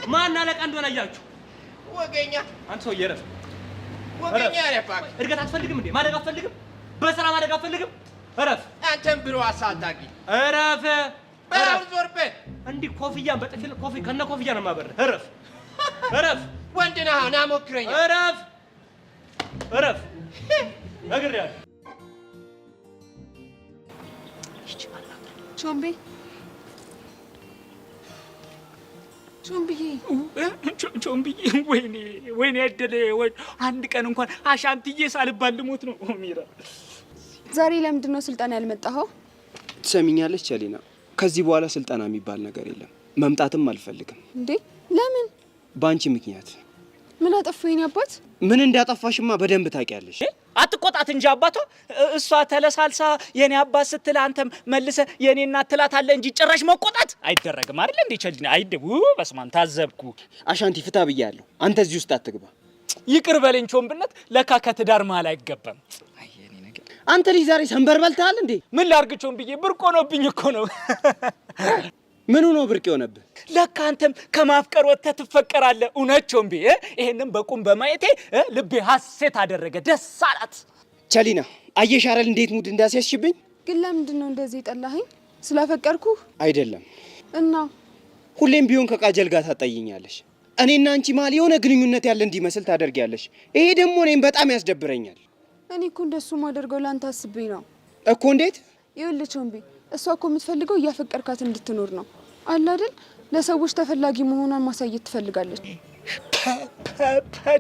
ማን አለቃ እንደሆነ አያችሁ። ወገኛ አንተ ሰውዬ እረፍ። ወገኛ ያረፋክ እድገት አትፈልግም እንዴ? ማደግ አትፈልግም? በስራ ማደግ አትፈልግም? እረፍ። አንተም ብሎ አሳዳጊ እረፍ። በራው ዞር በል። እንዲህ ኮፍያን በጥፊል ከነ ኮፍያ ነው የማበርህ። እረፍ። እረፍ። ወንድ ነህ፣ ና ሞክረኛ። እረፍ። ነግሬሃለሁ። ቾምብዬ ወይኔ ያደለ አንድ ቀን እንኳን አሻንትዬ ሳልባል ልሞት ነው። ሚራ ዛሬ ለምንድን ነው ስልጠና ያልመጣኸው? ትሰሚኛለች ቸሊና፣ ከዚህ በኋላ ስልጠና የሚባል ነገር የለም። መምጣትም አልፈልግም። እንዴ ለምን? በአንቺ ምክንያት። ምን አጠፋሁ የኔ አባት? ምን እንዳጠፋሽማ በደንብ ታውቂያለሽ። አትቆጣት እንጂ አባቷ። እሷ ተለሳልሳ የኔ አባት ስትል አንተም መልሰ የኔ እናት ትላታለህ እንጂ ጭራሽ መቆጣት አይደረግም አይደል እንዴ? ቸሊና አይደው። በስማን ታዘብኩ። አሻንቲ ፍታ ብያለሁ። አንተ እዚህ ውስጥ አትግባ። ይቅር በለኝ ቾምብነት። ለካ ከትዳር መሀል አይገባም። አንተ ልጅ ዛሬ ሰንበር በልተሃል እንዴ? ምን ላርግ ቾምብዬ? ብርቅ ሆኖብኝ እኮ ነው። ምኑ ነው ብርቅ የሆነብህ? ለካ አንተም ከማፍቀር ወጥተህ ትፈቀራለህ። እውነት ቾምቤ፣ ይሄንን በቁም በማየቴ ልቤ ሀሴት አደረገ፣ ደስ አላት። ቸሊና አየሽ አይደል እንዴት ሙድ እንዳስያዝሽብኝ? ግን ለምንድን ነው እንደዚህ ጠላኸኝ? ስላፈቀርኩህ አይደለም። እና ሁሌም ቢሆን ከቃጀል ጋር ታጣይኛለሽ። እኔና አንቺ መሀል የሆነ ግንኙነት ያለ እንዲመስል ታደርጊያለሽ። ይሄ ደግሞ እኔም በጣም ያስደብረኛል። እኔ እኮ እንደሱ ማደርገው ላንተ አስቤ ነው እኮ። እንዴት? ይኸውልህ ቾምቤ፣ እሷ እኮ የምትፈልገው እያፈቀርካት እንድትኖር ነው አለ አይደል? ለሰዎች ተፈላጊ መሆኗን ማሳየት ትፈልጋለች።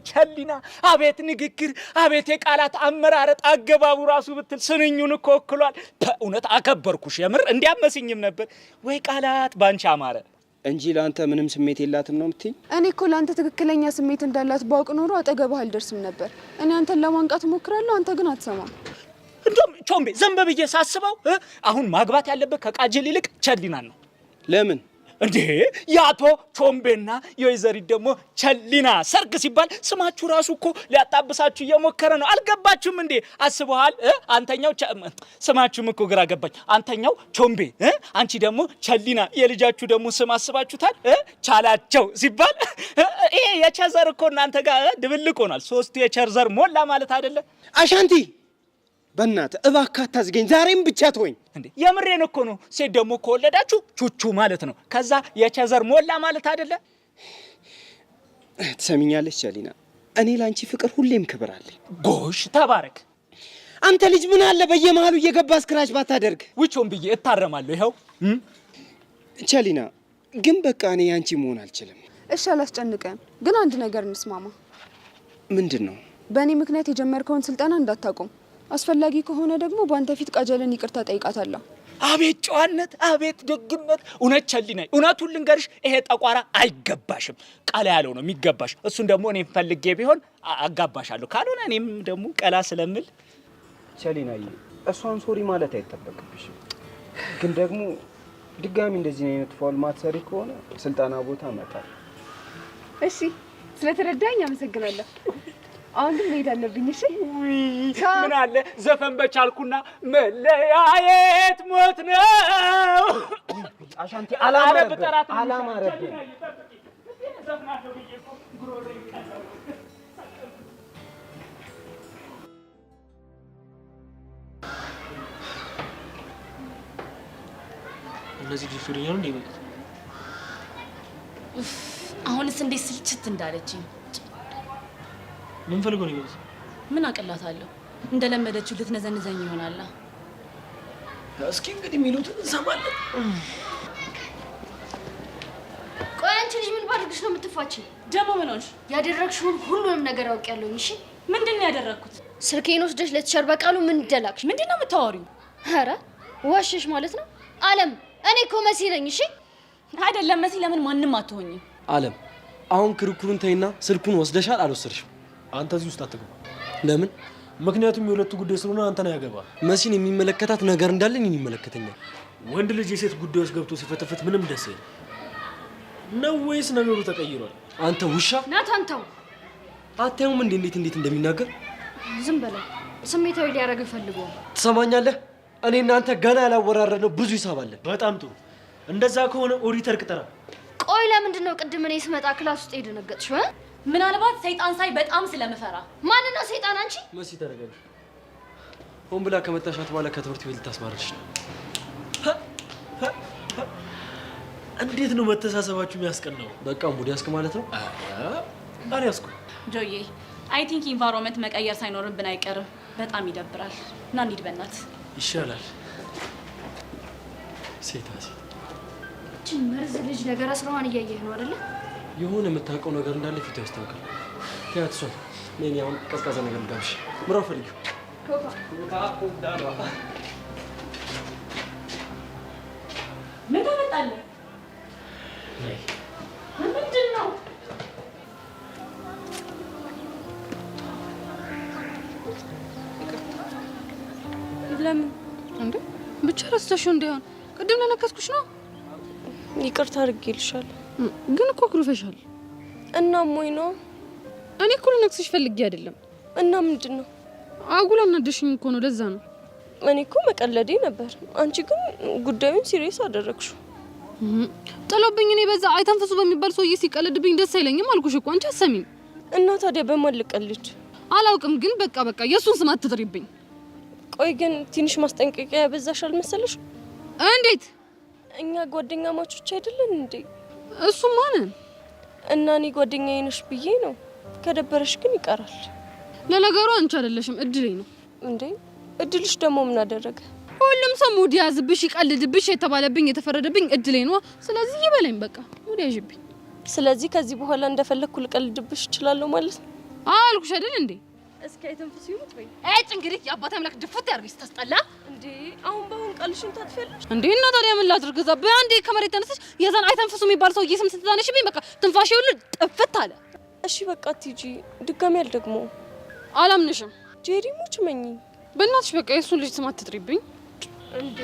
ቸሊና፣ አቤት ንግግር፣ አቤት የቃላት አመራረጥ፣ አገባቡ ራሱ ብትል ስንኙን እኮ ወክሏል። በእውነት አከበርኩሽ። የምር እንዲያመስኝም ነበር ወይ ቃላት ባንቺ አማረ እንጂ ለአንተ ምንም ስሜት የላትም ነው የምትይኝ? እኔ እኮ ለአንተ ትክክለኛ ስሜት እንዳላት ባውቅ ኖሮ አጠገብህ አልደርስም ነበር። እኔ አንተን ለማንቃት እሞክራለሁ፣ አንተ ግን አትሰማም። እንደውም ቾምቤ ዘንበ ብዬ ሳስበው አሁን ማግባት ያለበት ከቃጀል ይልቅ ቸሊናን ነው። ለምን እንዴ? የአቶ ቾምቤና የወይዘሪት ደግሞ ቸሊና ሰርግ ሲባል ስማችሁ ራሱ እኮ ሊያጣብሳችሁ እየሞከረ ነው። አልገባችሁም እንዴ? አስበሃል? አንተኛው ስማችሁም እኮ ግራ ገባኝ። አንተኛው ቾምቤ፣ አንቺ ደግሞ ቸሊና። የልጃችሁ ደግሞ ስም አስባችሁታል? ቻላቸው ሲባል ይሄ የቸዘር እኮ እናንተ ጋር ድብልቅ ሆኗል። ሶስቱ የቸርዘር ሞላ ማለት አይደለ? አሻንቲ በእናትህ እባክህ አታዝገኝ። ዛሬም ብቻ ተወኝ። እንዴ የምሬን እኮ ነው። ሴት ደግሞ ከወለዳችሁ ቹቹ ማለት ነው። ከዛ የቸዘር ሞላ ማለት አይደለ? ትሰሚኛለሽ ቸሊና፣ እኔ ላንቺ ፍቅር ሁሌም ክብር አለኝ። ጎሽ ተባረክ። አንተ ልጅ ምን አለ በየመሃሉ እየገባ ስክራች ባታደርግ። ውጮም ብዬ እታረማለሁ። ይኸው ቸሊና፣ ግን በቃ እኔ ያንቺ መሆን አልችልም። እሺ አላስጨንቀን፣ ግን አንድ ነገር እንስማማ። ምንድን ነው? በእኔ ምክንያት የጀመርከውን ስልጠና እንዳታቆም። አስፈላጊ ከሆነ ደግሞ በአንተ ፊት ቃጀልን ይቅርታ ጠይቃታለሁ። አቤት ጨዋነት፣ አቤት ደግነት። እውነት ቸሊና፣ እውነቱን ልንገርሽ፣ ይሄ ጠቋራ አይገባሽም። ቀላ ያለው ነው የሚገባሽ። እሱን ደግሞ እኔም ፈልጌ ቢሆን አጋባሻለሁ። ካልሆነ እኔም ደግሞ ቀላ ስለምል። ቸሊናዬ፣ እሷን ሶሪ ማለት አይጠበቅብሽም። ግን ደግሞ ድጋሚ እንደዚህ አይነት ፋውል ማትሰሪ ከሆነ ስልጠና ቦታ መጣል። እሺ፣ ስለተረዳኝ አመሰግናለሁ። አሁን ግን መሄድ አለብኝ። እሺ ምን አለ ዘፈን በቻልኩና መለያየት ሞት ነው። አሻንቲ አላማረብህ። እነዚህ ልጆች ወደኛ ነው እንደሚመጡት። አሁንስ እንዴት ስልችት እንዳለችኝ። ምን ፈልገው ነው የሚመጡት? ምን አቅላታለሁ? እንደለመደችው ልትነዘንዘኝ ይሆናል። እስኪ እንግዲህ የሚሉትን እንሰማለን። ቆይ አንቺ ልጅ ምን ባድርግሽ ነው የምትፋችኝ? ደግሞ ምን ሆንሽ? ያደረግሽውን ሁሉንም ነገር አውቄያለሁኝ። እሺ ምንድን ነው ያደረግኩት? ስልኬን ወስደሽ ለተሸር በቃሉ ምን ደላክሽ? ምንድን ነው የምታወሪው? ኧረ ዋሸሽ ማለት ነው። አለም እኔ እኮ መሲ ነኝ። እሺ አይደለም መሲ፣ ለምን ማንም አትሆኝም? አለም አሁን ክርክሩን ተይና ስልኩን ወስደሻል አልወሰድሽም? አንተ እዚህ ውስጥ አትገባ። ለምን? ምክንያቱም የሁለቱ ጉዳይ ስለሆነ አንተ ነው ያገባ። መሲን የሚመለከታት ነገር እንዳለ እኔን ይመለከተኛል። ወንድ ልጅ የሴት ጉዳይ ውስጥ ገብቶ ሲፈተፍት ምንም ደስ አይልም ነው ወይስ ነገሩ ተቀይሯል? አንተ ውሻ ናታን ተው። አታዩም እንዴት እንደሚናገር? ዝም በለው። ስሜታዊ ሊያደርግ ፈልጎ። ትሰማኛለህ? እኔ እናንተ ገና ያላወራረድነው ብዙ ሂሳብ አለ። በጣም ጥሩ። እንደዛ ከሆነ ኦዲተር ቅጠራ። ቆይ ለምንድን ነው ቅድም እኔ ስመጣ ክላስ ውስጥ የደነገጥሽው? ምናልባት ሰይጣን ሳይ በጣም ስለምፈራ። ማንና ሰይጣን? አንቺ መሲ ተረጋጊ። ሆን ብላ ከመታሻት በኋላ ከትምህርት ቤት ልታስባረርሽ ነው። እንዴት ነው መተሳሰባችሁ የሚያስቀናው? በቃ ሙድ ያስክ ማለት ነው። አልያዝኩ። ጆዬ አይ ቲንክ ኢንቫይሮንመንት መቀየር ሳይኖርብን አይቀርም። በጣም ይደብራል። እና እንሂድ በእናት ይሻላል። ሴት እቺ መርዝ ልጅ ነገረ ስራዋን እያየህ ነው አይደለ? የሆነ የምታውቀው ነገር እንዳለ ፊቱ ያስታውቃል። ያት እሷን እኔ አሁን ቀዝቃዛ ነገር ልጋብሽ። ምራው ፈልጊው። ምን ታመጣለህ? ምንድን ነው? ለምን እንዴ? ብቻ ረስተሽው እንዳይሆን ቅድም ለነከስኩሽ ነው። ይቅርታ አድርጌልሻለሁ። ግን እኮ አኩርፈሻል። እና ሞኝ ነው። እኔ እኮ ልነክስሽ ፈልጌ አይደለም። እና ምንድን ነው? አጉል አናደሽኝ እኮ ነው። ለዛ ነው። እኔ እኮ መቀለዴ ነበር። አንቺ ግን ጉዳዩን ሲሪየስ አደረግሽው። ጥሎብኝ እኔ በዛ አይተንፍሱ በሚባል ሰውዬ ሲቀልድብኝ ደስ አይለኝም አልኩሽ እኮ። አንቺ አሰሚኝ። እና ታዲያ በማን ልቀልድ? አላውቅም፣ ግን በቃ የሱን ስም አትጥሪብኝ። ቆይ ግን ትንሽ ማስጠንቀቂያ ያበዛሽ አልመሰለሽ? እንዴት? እኛ ጓደኛ ማቾች አይደለን እንዴ? እሱ ማንን? እና እኔ ጓደኛዬ ነሽ ብዬ ነው። ከደበረሽ ግን ይቀራል። ለነገሩ አንቺ አይደለሽም፣ እድሌ ነው። እንዴ እድልሽ ደግሞ ምን አደረገ? ሁሉም ሰው ሙድ ያዝብሽ፣ ይቀልድብሽ የተባለብኝ የተፈረደብኝ እድሌ ነው። ስለዚህ ይበለኝ በቃ ሙድ ያዥብኝ። ስለዚህ ከዚህ በኋላ እንደፈለኩ ልቀልድብሽ እችላለሁ ማለት ነው? አልኩሽ አይደል እንዴ? እስኪ አይተንፍሱ ይሙት ወይ እንግዲህ የአባቴ አምላክ ድፍት ያርግሽ። ታስጠላ እንዴ! አሁን በአሁን ቃልሽን ታጥፊያለሽ እንዴ? እና ታዲያ ምን ላድርግ? እዛ በአንዴ ከመሬት ተነስተሽ የዛን አይተንፍሱ የሚባል ሰውዬ ስም ስትዛነሽብኝ በቃ ትንፋሽ ሁሉ ጥፍት አለ። እሺ በቃ ቲጂ፣ ድጋሚ አልደግሞ። አላምንሽም። ጄሪ ሙች መኝ በእናትሽ በቃ የሱን ልጅ ስም አትጥሪብኝ። እንዴ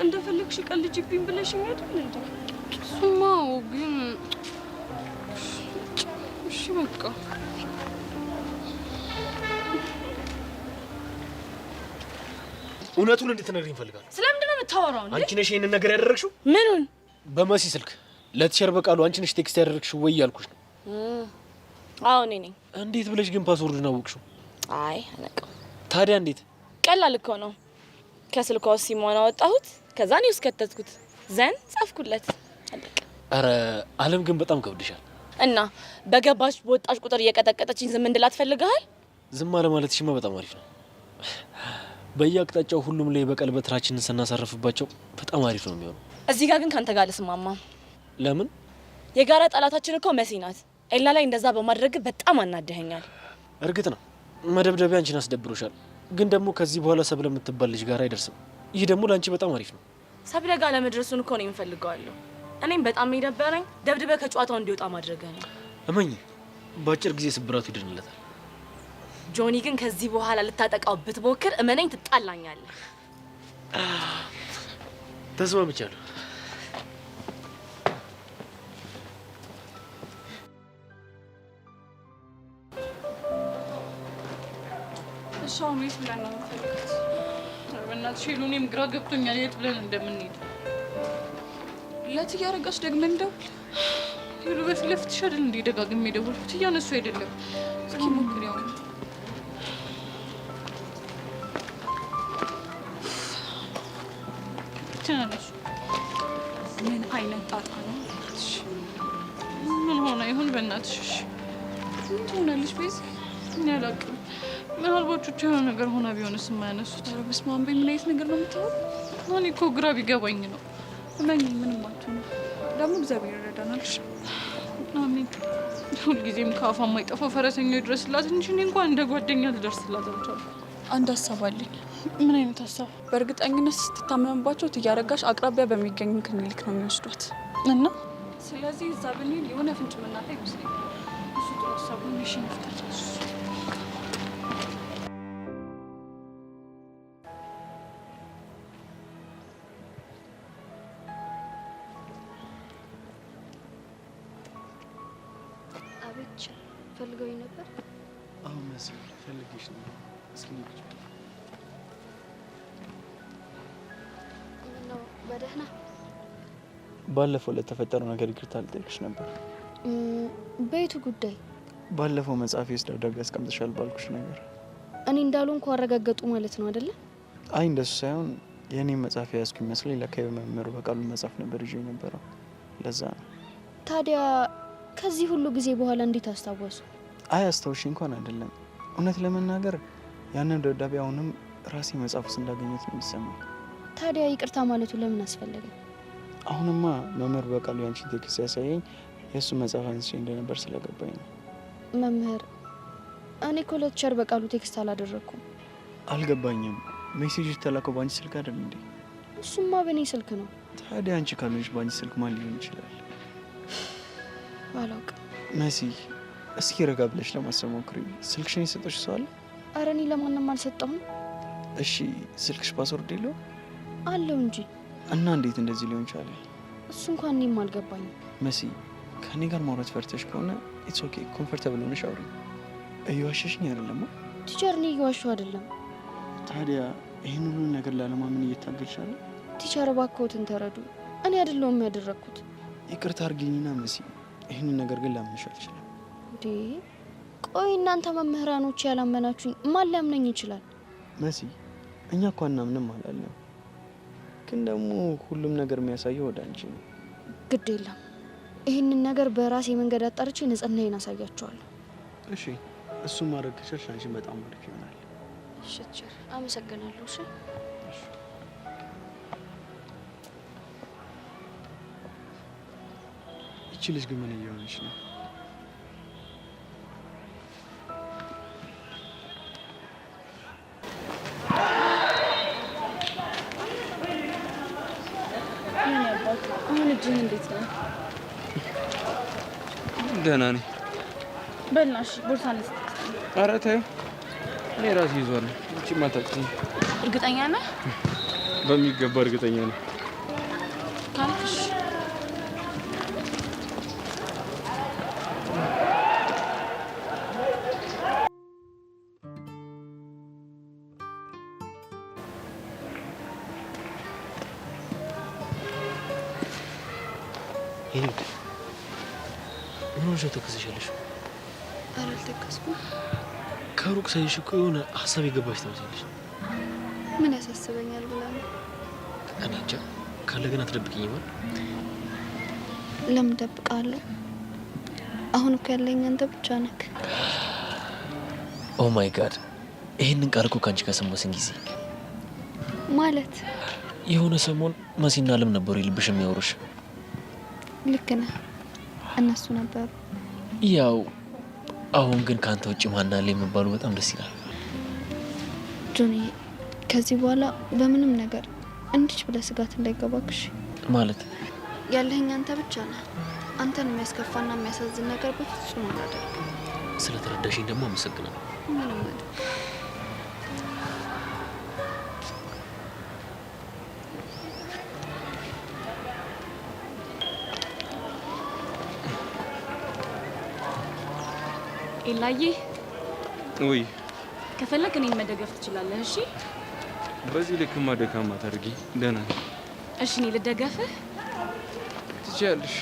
እንደፈለግሽ ቀልጅብኝ ብለሽኝ አይደል እንዴ? ስማው ግን እሺ በቃ እውነቱን እንድትነግሪኝ እፈልጋለሁ። ስለምንድን ነው የምታወራው? አንቺ ነሽ ይሄንን ነገር ያደረግሽው? ምኑን? በመሲ ስልክ ለቲቸር በቃሉ አንቺ ነሽ ቴክስት ያደረግሽው ወይ ያልኩሽ ነው። አዎ እኔ ነኝ። እንዴት ብለሽ ግን ፓስወርዱን አወቅሽው? አይ አላውቅም። ታዲያ እንዴት? ቀላል እኮ ነው። ከስልኳ ሲሞን አወጣሁት፣ ከዛ እኔ ውስጥ ከተትኩት፣ ዘን ጻፍኩለት። አለቀ። አረ አለም ግን በጣም ከብድሻል። እና በገባሽ በወጣሽ ቁጥር እየቀጠቀጠችኝ ዝም እንድላት ፈልገሃል? ዝም አለ ማለትሽማ በጣም አሪፍ ነው። በየአቅጣጫው ሁሉም ላይ በቀል በትራችንን ስናሳርፍባቸው በጣም አሪፍ ነው የሚሆነው። እዚህ ጋር ግን ካንተ ጋር አልስማማም። ለምን? የጋራ ጠላታችን እኮ መሲ ናት። ኤላ ላይ እንደዛ በማድረግ በጣም አናደኸኛል። እርግጥ ነው መደብደቢያ አንቺን አስደብሮሻል፣ ግን ደግሞ ከዚህ በኋላ ሰብለ የምትባል ልጅ ጋር አይደርስም። ይህ ደግሞ ለአንቺ በጣም አሪፍ ነው። ሰብለ ጋር ለመድረሱን እኮ ነው የምፈልገዋለሁ። እኔም በጣም የደበረኝ ደብድበ ከጨዋታው እንዲወጣ ማድረግ ነው። እመኝ በአጭር ጊዜ ስብራቱ ይድንለታል። ጆኒ ግን ከዚህ በኋላ ልታጠቃው ብትሞክር እመነኝ ትጣላኛለህ። ተስማምቻለሁ። እሺ አሁን የት ብለን ነው የምትፈልጉት? በእናትሽ ሄሉ፣ እኔም ግራ ገብቶኛል የት ብለን እንደምንሄድ። ለትያረጋሽ ደግመን እንደውል። ሄሉ በፊት ለፊትሽ አይደል እንዴ ደጋግሜ ደወልኩት፣ እያነሱ አይደለም። እስኪ ሞክሪው። ትናንሽ ምን አይነት ጣጣ ነው? ምን ሆነ ይሁን በእናትሽ። ምን ትሆናለሽ? ቤዛ እኔ አላውቅም። ምናልባት ቹቹ የሆነ ነገር ሆና ቢሆንስ የማያነሱት? ኧረ በስመ አብ ምን አይነት ነገር ነው የምታወራው? እኔ እኮ ግራ ቢገባኝ ነው። እመኝ ምንም አትሆንም። ደግሞ እግዚአብሔር ይረዳናል። አሜን። ሁልጊዜም ከአፏ የማይጠፋው ፈረሰኛው ይድረስላት እንጂ እኔ እንኳን እንደ ጓደኛ ልደርስላት አልቻልኩም። አንድ ሀሳብ አለኝ። ምን አይነት ሀሳብ? በእርግጠኝነት ስትታመምባቸው ትያረጋሽ አቅራቢያ በሚገኝ ክሊኒክ ነው የሚወስዷት እና ስለዚህ እዛ ብንሄድ የሆነ ፍንጭ መናታ ይመስለኛል። እሱ ጥሩ ሀሳብ ነው። እሺ ነፍታል። አቤት ፈልገውኝ ነበር። አሁን መስል ፈልጌሽ ነው። እስኪ ነው በደህና ባለፈው ለተፈጠረው ነገር ይቅርታ ልጠይቅሽ ነበር። በየቱ ጉዳይ? ባለፈው መጽሐፌ ውስጥ ደብዳቤ አስቀምጥሻል ባልኩሽ ነገር እኔ እንዳልሆንኩ አረጋገጡ ማለት ነው አይደለ? አይ እንደሱ ሳይሆን የኔ መጽሐፍ ያዝኩ ይመስለኝ ለካ የመምህሩ በቃሉ መጽሐፍ ነበር ይዤ ነበረው። ለዛ ነው። ታዲያ ከዚህ ሁሉ ጊዜ በኋላ እንዴት አስታወሱ? አይ አስታውሽ እንኳን አይደለም። እውነት ለመናገር ያንን ደብዳቤ አሁንም ራሴ መጽሐፍ ውስጥ እንዳገኘት ነው የሚሰማኝ። ታዲያ ይቅርታ ማለቱ ለምን አስፈለገ? አሁንማ መምህር በቃሉ ያንቺን ቴክስት ያሳየኝ የእሱ መጽሐፍ አንስቼ እንደነበር ስለገባኝ ነው። መምህር እኔ እኮ ለቲቸር በቃሉ ቴክስት አላደረኩም። አልገባኝም። ሜሴጅ የተላከው ባንቺ ስልክ አይደል እንዴ? እሱማ በእኔ ስልክ ነው። ታዲያ አንቺ ካልሆንሽ ባንቺ ስልክ ማን ሊሆን ይችላል? አላውቅም። መሲ እስኪ ረጋ ብለሽ ለማሰብ ሞክሪ። ስልክሽን የሰጠሽ ሰው አለ? ኧረ እኔ ለማንም አልሰጠሁም። እሺ ስልክሽ ፓስወርድ የለው? አለው እንጂ። እና እንዴት እንደዚህ ሊሆን ቻለ? እሱ እንኳን እኔም አልገባኝም። መሲ ከኔ ጋር ማውራት ፈርተሽ ከሆነ ኢትስ ኦኬ፣ ኮምፎርታብል ሆነሽ አውሪ። እየዋሸሽኝ አይደለም? ቲቸር እኔ እየዋሸሁ አይደለም። ታዲያ ይህን ሁሉ ነገር ላለማመን እየታገልሻለ? ቲቸር እባክዎትን ተረዱ። እኔ አይደለሁም ያደረግኩት። ይቅርታ አድርጊልኝና መሲ፣ ይህንን ነገር ግን ላምንሽ አልችልም። እንዴ ቆይ እናንተ መምህራኖች ያላመናችሁኝ ማን ሊያምነኝ ይችላል? መሲ እኛ እኮ አናምንም አላለም፣ ግን ደግሞ ሁሉም ነገር የሚያሳየው ወደ አንቺ ነው። ግድ የለም ይህንን ነገር በራሴ መንገድ አጣርቼ ንጽህናዬን አሳያቸዋለሁ። እሺ እሱም ማድረግ ከቻልሽ አንቺን በጣም አሪፍ ይሆናል። እሺ ቲቸር አመሰግናለሁ። እሺ ይቺ ልጅ ግን ምን እየሆነች ነው? አሁን እጅህን እንዴት ነው? ደህና ነኝ። በልናሽ ቦርሳ ነስ። ኧረ ተይው፣ እኔ ራሴ ይዟለሁ። አንቺ ማታውቂኝ። እርግጠኛ ነህ? በሚገባ እርግጠኛ ነኝ። ካልክሽ ሄድ ምን ሆነሽ ተከሰሻለሽ? ኧረ አልተከስኩም። ከሩቅ ሳይሽ እኮ የሆነ ሀሳብ የገባሽ ትመስያለሽ። ምን ያሳስበኛል ብላ ነው? እኔ እንጃ። ካለ ግን አትደብቅኝም አይደል? ለምን ደብቃለሁ? አሁን እኮ ያለኝ አንተ ብቻ ነህ። ኦ ማይ ጋድ! ይሄንን ቃል እኮ ካንቺ ከሰማሁኝ ጊዜ ማለት የሆነ ሰሞን መሲና አለም ነበሩ የልብሽ የሚያወሩሽ። ልክ ነህ፣ እነሱ ነበሩ። ያው አሁን ግን ካንተ ውጭ ማን አለ የሚባሉ በጣም ደስ ይላል። ጆኒ፣ ከዚህ በኋላ በምንም ነገር እንድች ብለህ ስጋት እንዳይገባክሽ። ማለት ያለኝ አንተ ብቻ ነህ። አንተን የሚያስከፋና የሚያሳዝን ነገር በፍጹም አላደርግም። ስለተረዳሽኝ ደግሞ አመሰግናለሁ። ምንም አይደል። ኤላዬ፣ ወይ ከፈለክ እኔን መደገፍ ትችላለህ። እሺ በዚህ ልክማ ደካማ ታድርጊ። ደህና ነኝ። እሺ እኔ ልደገፍህ? ትችያለሽ።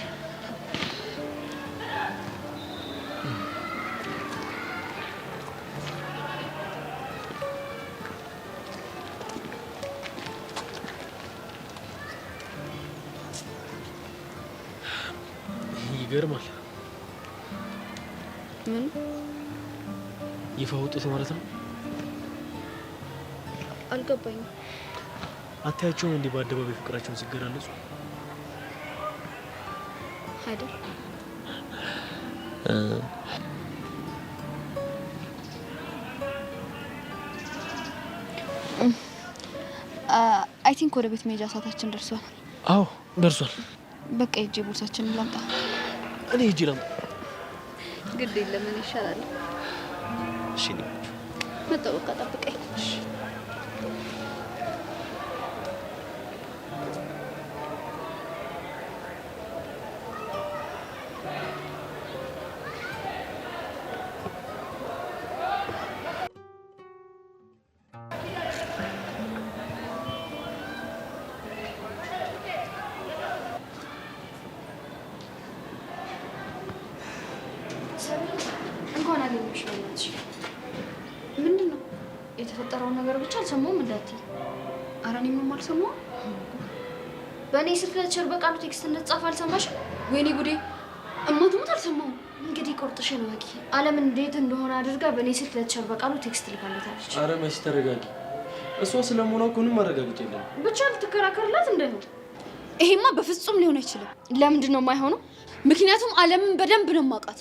ይገርማል። ምን ይፋ ውጤት ማለት ነው? አልገባኝም። አታያቸውም እንዲህ በአደባባይ ፍቅራቸውን ሲገላለጹ አይደል? አይ ቲንክ ወደ ቤት መሄጃ ሰዓታችን ደርሷል። አዎ ደርሷል። በቃ ሂጅ ቦርሳችንን ላምጣ። እኔ ሂጅ ላምጣ። ግድ የለም ምን ይሻላል? እሺ መጣሁ። በቃ ጠብቀኝ። እንኳን አገኘሁሽ። ምንድን ነው የተፈጠረውን ነገር ብቻ አልሰማሁም እንዳትዪ። ኧረ እኔ ምንም አልሰማሁም። በእኔ ስልክ ለቸር በቃሉ ቴክስት እንደተጻፈ አልሰማሽም? ወይኔ ጉዴ! እማትሞት አልሰማሁም። እንግዲህ ቆርጥሽን ወቂ። አለም እንዴት እንደሆነ አድርጋ በእኔ ስልክ ለቸር በቃሉ ቴክስት ልካለታለች። ኧረ መች ተረጋጊ። እሷ ስለመሆኗ እኮ ምንም ማረጋገጥ የለም። ብቻ ልትከራከርላት እንዳይሆን። ይሄማ በፍጹም ሊሆን አይችልም። ለምንድን ነው የማይሆነው? ምክንያቱም አለምን በደንብ ነው የማውቃት።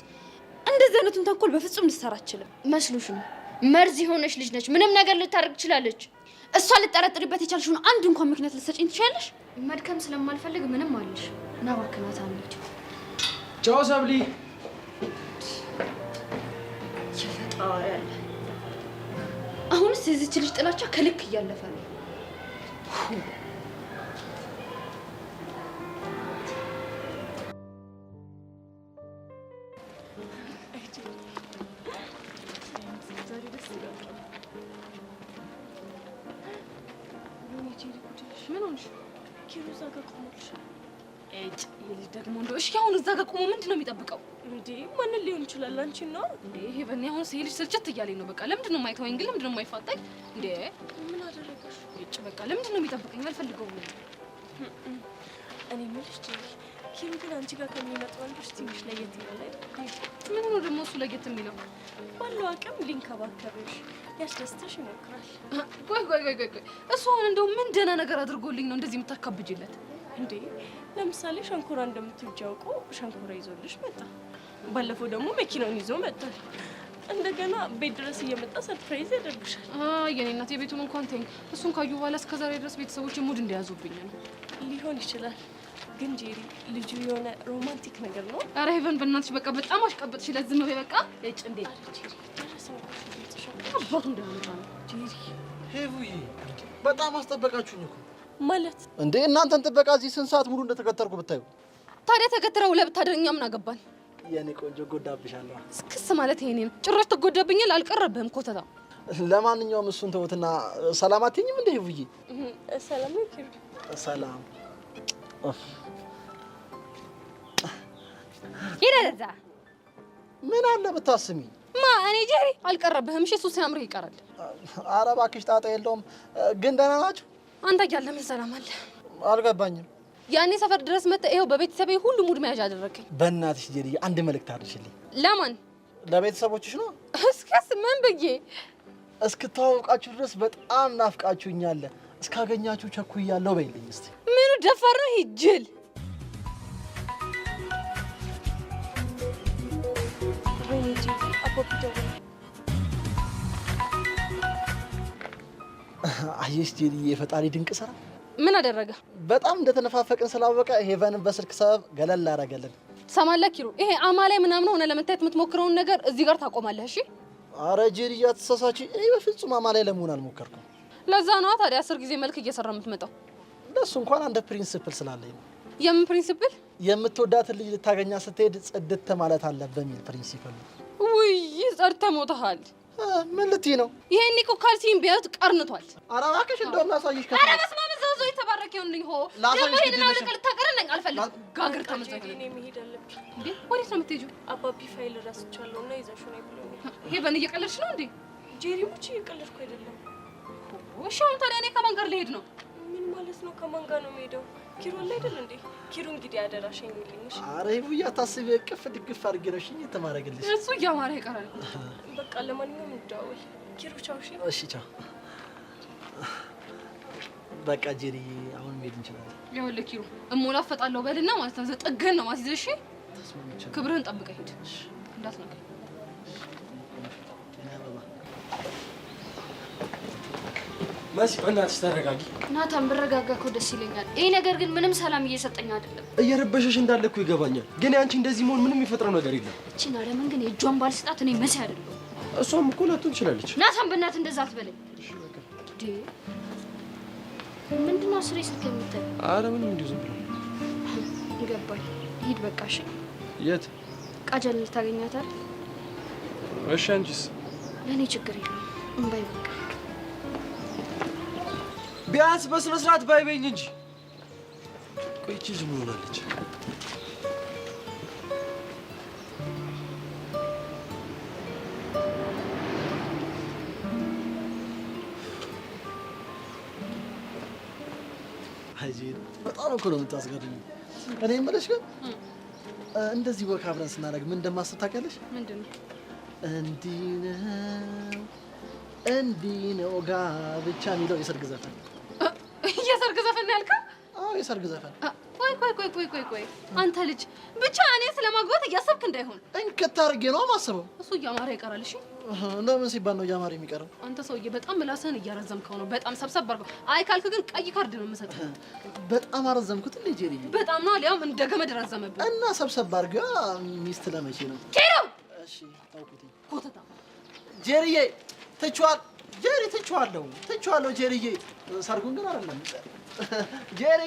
እንደዚህ አይነቱን ተንኮል በፍጹም ልትሰራ አትችልም። መስሎሽ ነው? መርዝ የሆነች ልጅ ነች። ምንም ነገር ልታደርግ ትችላለች። እሷ ልጠረጥሪበት የቻልሽውን አንድ እንኳን ምክንያት ልትሰጪኝ ትችላለሽ? መድከም ስለማልፈልግ ምንም አለሽ እና እባክህ ናታ እንሂድ። ቻው ሰብሊ። ይፈጣሪ ያለ አሁንስ የዚች ልጅ ጥላቻ ከልክ እያለፈ ነው። ምን ሆንሽ? ኪሩ እዛ ጋር ቆሞልሻል። እጭ የልጅ ደግሞ እንደው እሺ፣ አሁን እዛ ጋር ቆሞ ምንድን ነው የሚጠብቀው እንዴ? ማንን ሊሆን ይችላል? አንቺን ነው እንዴ? ይሄ በእኔ አሁን ሲልሽ ስልችት እያለኝ ነው። በቃ ለምንድን ነው የማይተወኝ ግን? ለምንድን ነው የማይፋታኝ እንዴ? ምን አደረገሽ? እጭ በቃ ለምንድን ነው የሚጠብቀኝ? አልፈልገውም። እኔ የምልሽ ኪሩ ግን አንቺ ጋር ከሚመጣው ወንዶች ትንሽ ለየት ይላል አይደል? ምን ነው ደግሞ እሱ ለየት የሚለው? ባለው አቅም ሊንከባከብሽ ሊያስደስትሽ ይሞክራል። ቆይ እሱ አሁን እንደው ምን ደህና ነገር አድርጎልኝ ነው እንደዚህ የምታካብጅለት እንዴ? ለምሳሌ ሸንኮራ እንደምትወጂ አውቆ ሸንኮራ ይዞልሽ መጣ። ባለፈው ደግሞ መኪናውን ይዞ መጣል። እንደገና ቤት ድረስ እየመጣ ሰርፕራይዝ ያደርግሻል። የኔ እናት የቤቱን እንኳን ተይኝ። እሱን ካዩ በኋላ እስከዛሬ ድረስ ቤተሰቦች ሙድ እንደያዙብኝ ነው። ሊሆን ይችላል ግን ጄሪ ልጁ የሆነ ሮማንቲክ ነገር ነው። ኧረ ሄቨን በእናትሽ በቃ በጣም አሽቀበጥሽ። ለዝም በይ በቃ። እጭ እንዴ አባቱ እንደሆነ ነው ጄሪ። ሄቡዬ በጣም አስጠበቃችሁኝ እኮ ማለት እንዴ። እናንተን ጥበቃ እዚህ ስንት ሰዓት ሙሉ እንደተከተልኩ ብታዩ። ታዲያ ተከትረው ለብታደርኛ ምን አገባን? የኔ ቆንጆ ጎዳብሻለሁ። እስክስ ማለት ይሄኔ ነው። ጭራሽ ተጎዳብኛል። አልቀረብህም ኮተታ። ለማንኛውም እሱን ተውትና ሰላም አትይኝም እንዴ ሄቡዬ? ሰላም ነው ኪሩ። ሰላም ይረዛ ምን አለ ብታስሚ? ማ እኔ ጄሪ አልቀረብህም። እሺ እሱ ሲያምር ይቀራል። ኧረ እባክሽ ጣጣ የለውም። ግን ደህና ናችሁ? አንተ እያለ ምን ሰላም አለ? አልገባኝም። ያኔ ሰፈር ድረስ መጥተህ ይኸው በቤተሰቤ ሁሉ ሙድ መያዣ አደረከኝ። በእናትሽ ጄሪ አንድ መልእክት አድርሽልኝ። ለማን? ለቤተሰቦችሽ ነው። እስከስ ምን ብዬ? እስክተዋወቃችሁ ድረስ በጣም ናፍቃችሁኛል። እስካገኛችሁ ቸኩያለሁ በይልኝ እስቲ። ምኑ ደፋር ነው ሂጅል። ወይኔ ጄሪ አባቢ ደወለ። አየሽ ጄሪ የፈጣሪ ድንቅ ስራ። ምን አደረገ? በጣም እንደተነፋፈቅን ስላወቀ ሄቨንን በስልክ ሰበብ ገለል አደረገልን። ሰማላ ኪሩ፣ ይሄ አማላይ ምናምን ሆነ ለመታየት የምትሞክረውን ነገር እዚህ ጋር ታቆማለህ። እሺ? አረ ጄሪ አትሳሳቺ። እኔ በፍጹም አማላይ ለመሆን አልሞከርኩም። ለዛ ነው ታዲያ 10 ጊዜ መልክ እየሰራ የምትመጣው። ለሱ እንኳን አንድ ፕሪንሲፕል ስላለኝ ነው። የምን ፕሪንሲፕል? የምትወዳትን ልጅ ልታገኛ ስትሄድ ጽድት ማለት አለበት የሚል ፕሪንሲፕል ነው። ውይ ጸድተ ሞተሃል። ምን ልትይ ነው? ይሄን እኮ ካልሲን ቢያዩት ቀርንቷል። ኧረ እባክሽ እንደውም ላሳይሽ። ኧረ በስመ አብ ዘውዞ የተባረከ ይሁንልኝ። ሆ ደግሞ ሄድና ወደ ቀል ታቀረነኝ አልፈልግም። ጋግር ተመዘገ እኔ መሄድ አለብኝ። እንዴ ወዴት ነው የምትሄጂው? አባቢ ፋይል ረስቻለሁ እና ይዘሽው ነው ብሎኛል። ሄቨን እየቀለድሽ ነው እንዴ? ጄሪ ሙቺ እየቀለድኩ አይደለም። እሺ አሁን ታዲያ እኔ ከማን ጋር ልሄድ ነው? ምን ማለት ነው? ከማን ጋር ነው የምሄደው? ኪሩ አለ አይደል እንዴ? ኪሩ እንግዲህ አደራሽኝ ይልኝሽ። ኧረ ይሁን አታስቢ። እቅፍ ድግፍ አድርጌ ነው ሽኝ ተማረግልሽ። እሱ እያማረ ይቀራል። በቃ ለማንኛውም እንደዋወል። ኪሩ ቻው። እሺ ቻው። በቃ ጄሪ አሁን መሄድ እንችላለን። ይኸውልህ ኪሩ እሞላፈጣለሁ በልና ማለት ነው ጥግህን ነው ማስይዘህ። እሺ ክብርህን ጠብቀህ ሂድ እንዳትነካ። መሲ በእናትሽ ተረጋጊ። ናታን ብረጋጋ እኮ ደስ ይለኛል። ይሄ ነገር ግን ምንም ሰላም እየሰጠኝ አይደለም። እየረበሸሽ እንዳለ እኮ ይገባኛል፣ ግን አንቺ እንደዚህ መሆን ምንም የሚፈጥረው ነገር የለም። እቺና ለምን ግን የእጇን ባልስጣት እኔ መሲ አይደለም። እሷም እኮ ላትሆን ትችላለች። ናታን በእናትህ እንደዛ አትበለኝ። ምንድነው ስሬ ስልክ የምታይ? አረ ምንም እንዲሁ ዝም ብሎ ገባኝ። ሂድ በቃ እሺ። የት? ቃጀል ልታገኛት አይደል? እሺ አንቺስ? ለእኔ ችግር የለም እንባይ በቃ ቢያንስ በስነ ስርዓት ባይበኝ እንጂ። ቆይ እቺ ዝም ሆናለች። አይጂን በጣም እኮ ነው የምታስገርሚው። እኔ የምልሽ ግን እንደዚህ ወክ አብረን ስናደርግ ምን እንደማስብ ታውቂያለሽ? ምንድን ነው? እንዲህ ነው ጋብቻ የሚለው የሰርግ ዘፈን። የሰርግ ዘፈን ነው ያልከው? አዎ የሰርግ ዘፈን። ቆይ አንተ ልጅ ብቻ እኔ ስለማግባት እያሰብክ እንዳይሆን እንክት አድርጌ ነው የማስበው። እሱ እያማረ ይቀራል። እሺ ለምን ሲባል ነው እያማረ የሚቀረው? አንተ ሰውዬ በጣም ምላስህን እያረዘምከው ነው። በጣም ሰብሰብ አድርገው። አይ ካልክ ግን ቀይ ካርድ ነው የምሰጥህ። በጣም አረዘምኩት ልጅ ልጅ በጣም ነው ሊያውም እንደ ገመድ ረዘመብህ። እና ሰብሰብ አድርገው ሚስት ለመቼ ነው? ኬሮ እሺ ታውቁት ኮተታ ጄሪዬ ትችዋለሁ ጄሪዬ። ሰርጉን ግን አይደለም ጄሪ።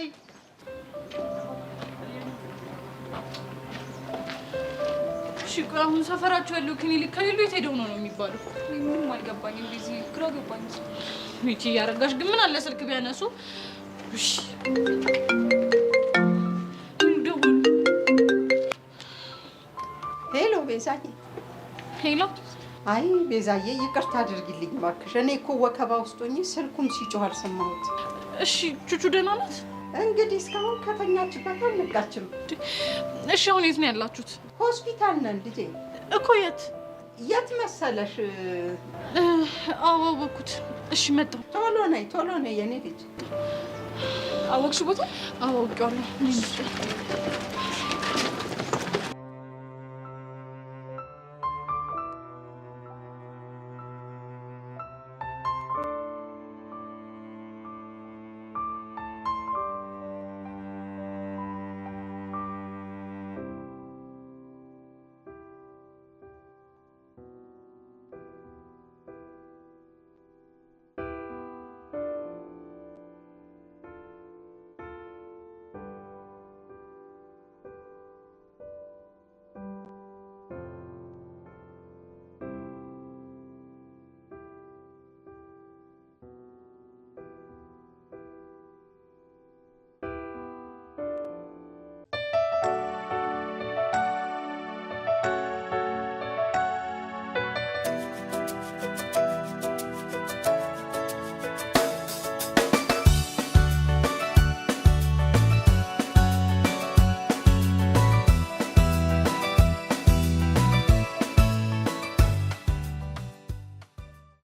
እሺ ቆይ አሁን ሰፈራቸው ያለው ክሊኒክ ከሌሉ የት ሄደው ነው የሚባለው? ምንም አልገባኝም። እንደዚህ ግራ ገባኝ። ሚቺ እያረጋሽ ግን ምን አለ ስልክ ቢያነሱ። እሺ ሄሎ ቤዛዬ። ሄሎ። አይ ቤዛዬ ይቅርታ አድርጊልኝ እባክሽ። እኔ እኮ ወከባ ውስጥ ሆኜ ስልኩም ሲጮህ አልሰማሁት። እሺ ቹቹ ደህና ናት? እንግዲህ እስካሁን ከተኛችበት አልነቃችም። እሺ አሁን የት ነው ያላችሁት? ሆስፒታል ነን ልጄ። እኮ የት መሰለሽ? አወኩት። እሺ መጣሁ። ቶሎ ነይ የኔ ልጅ። አወቅሽ ቦታ? አወቅዋለሁ።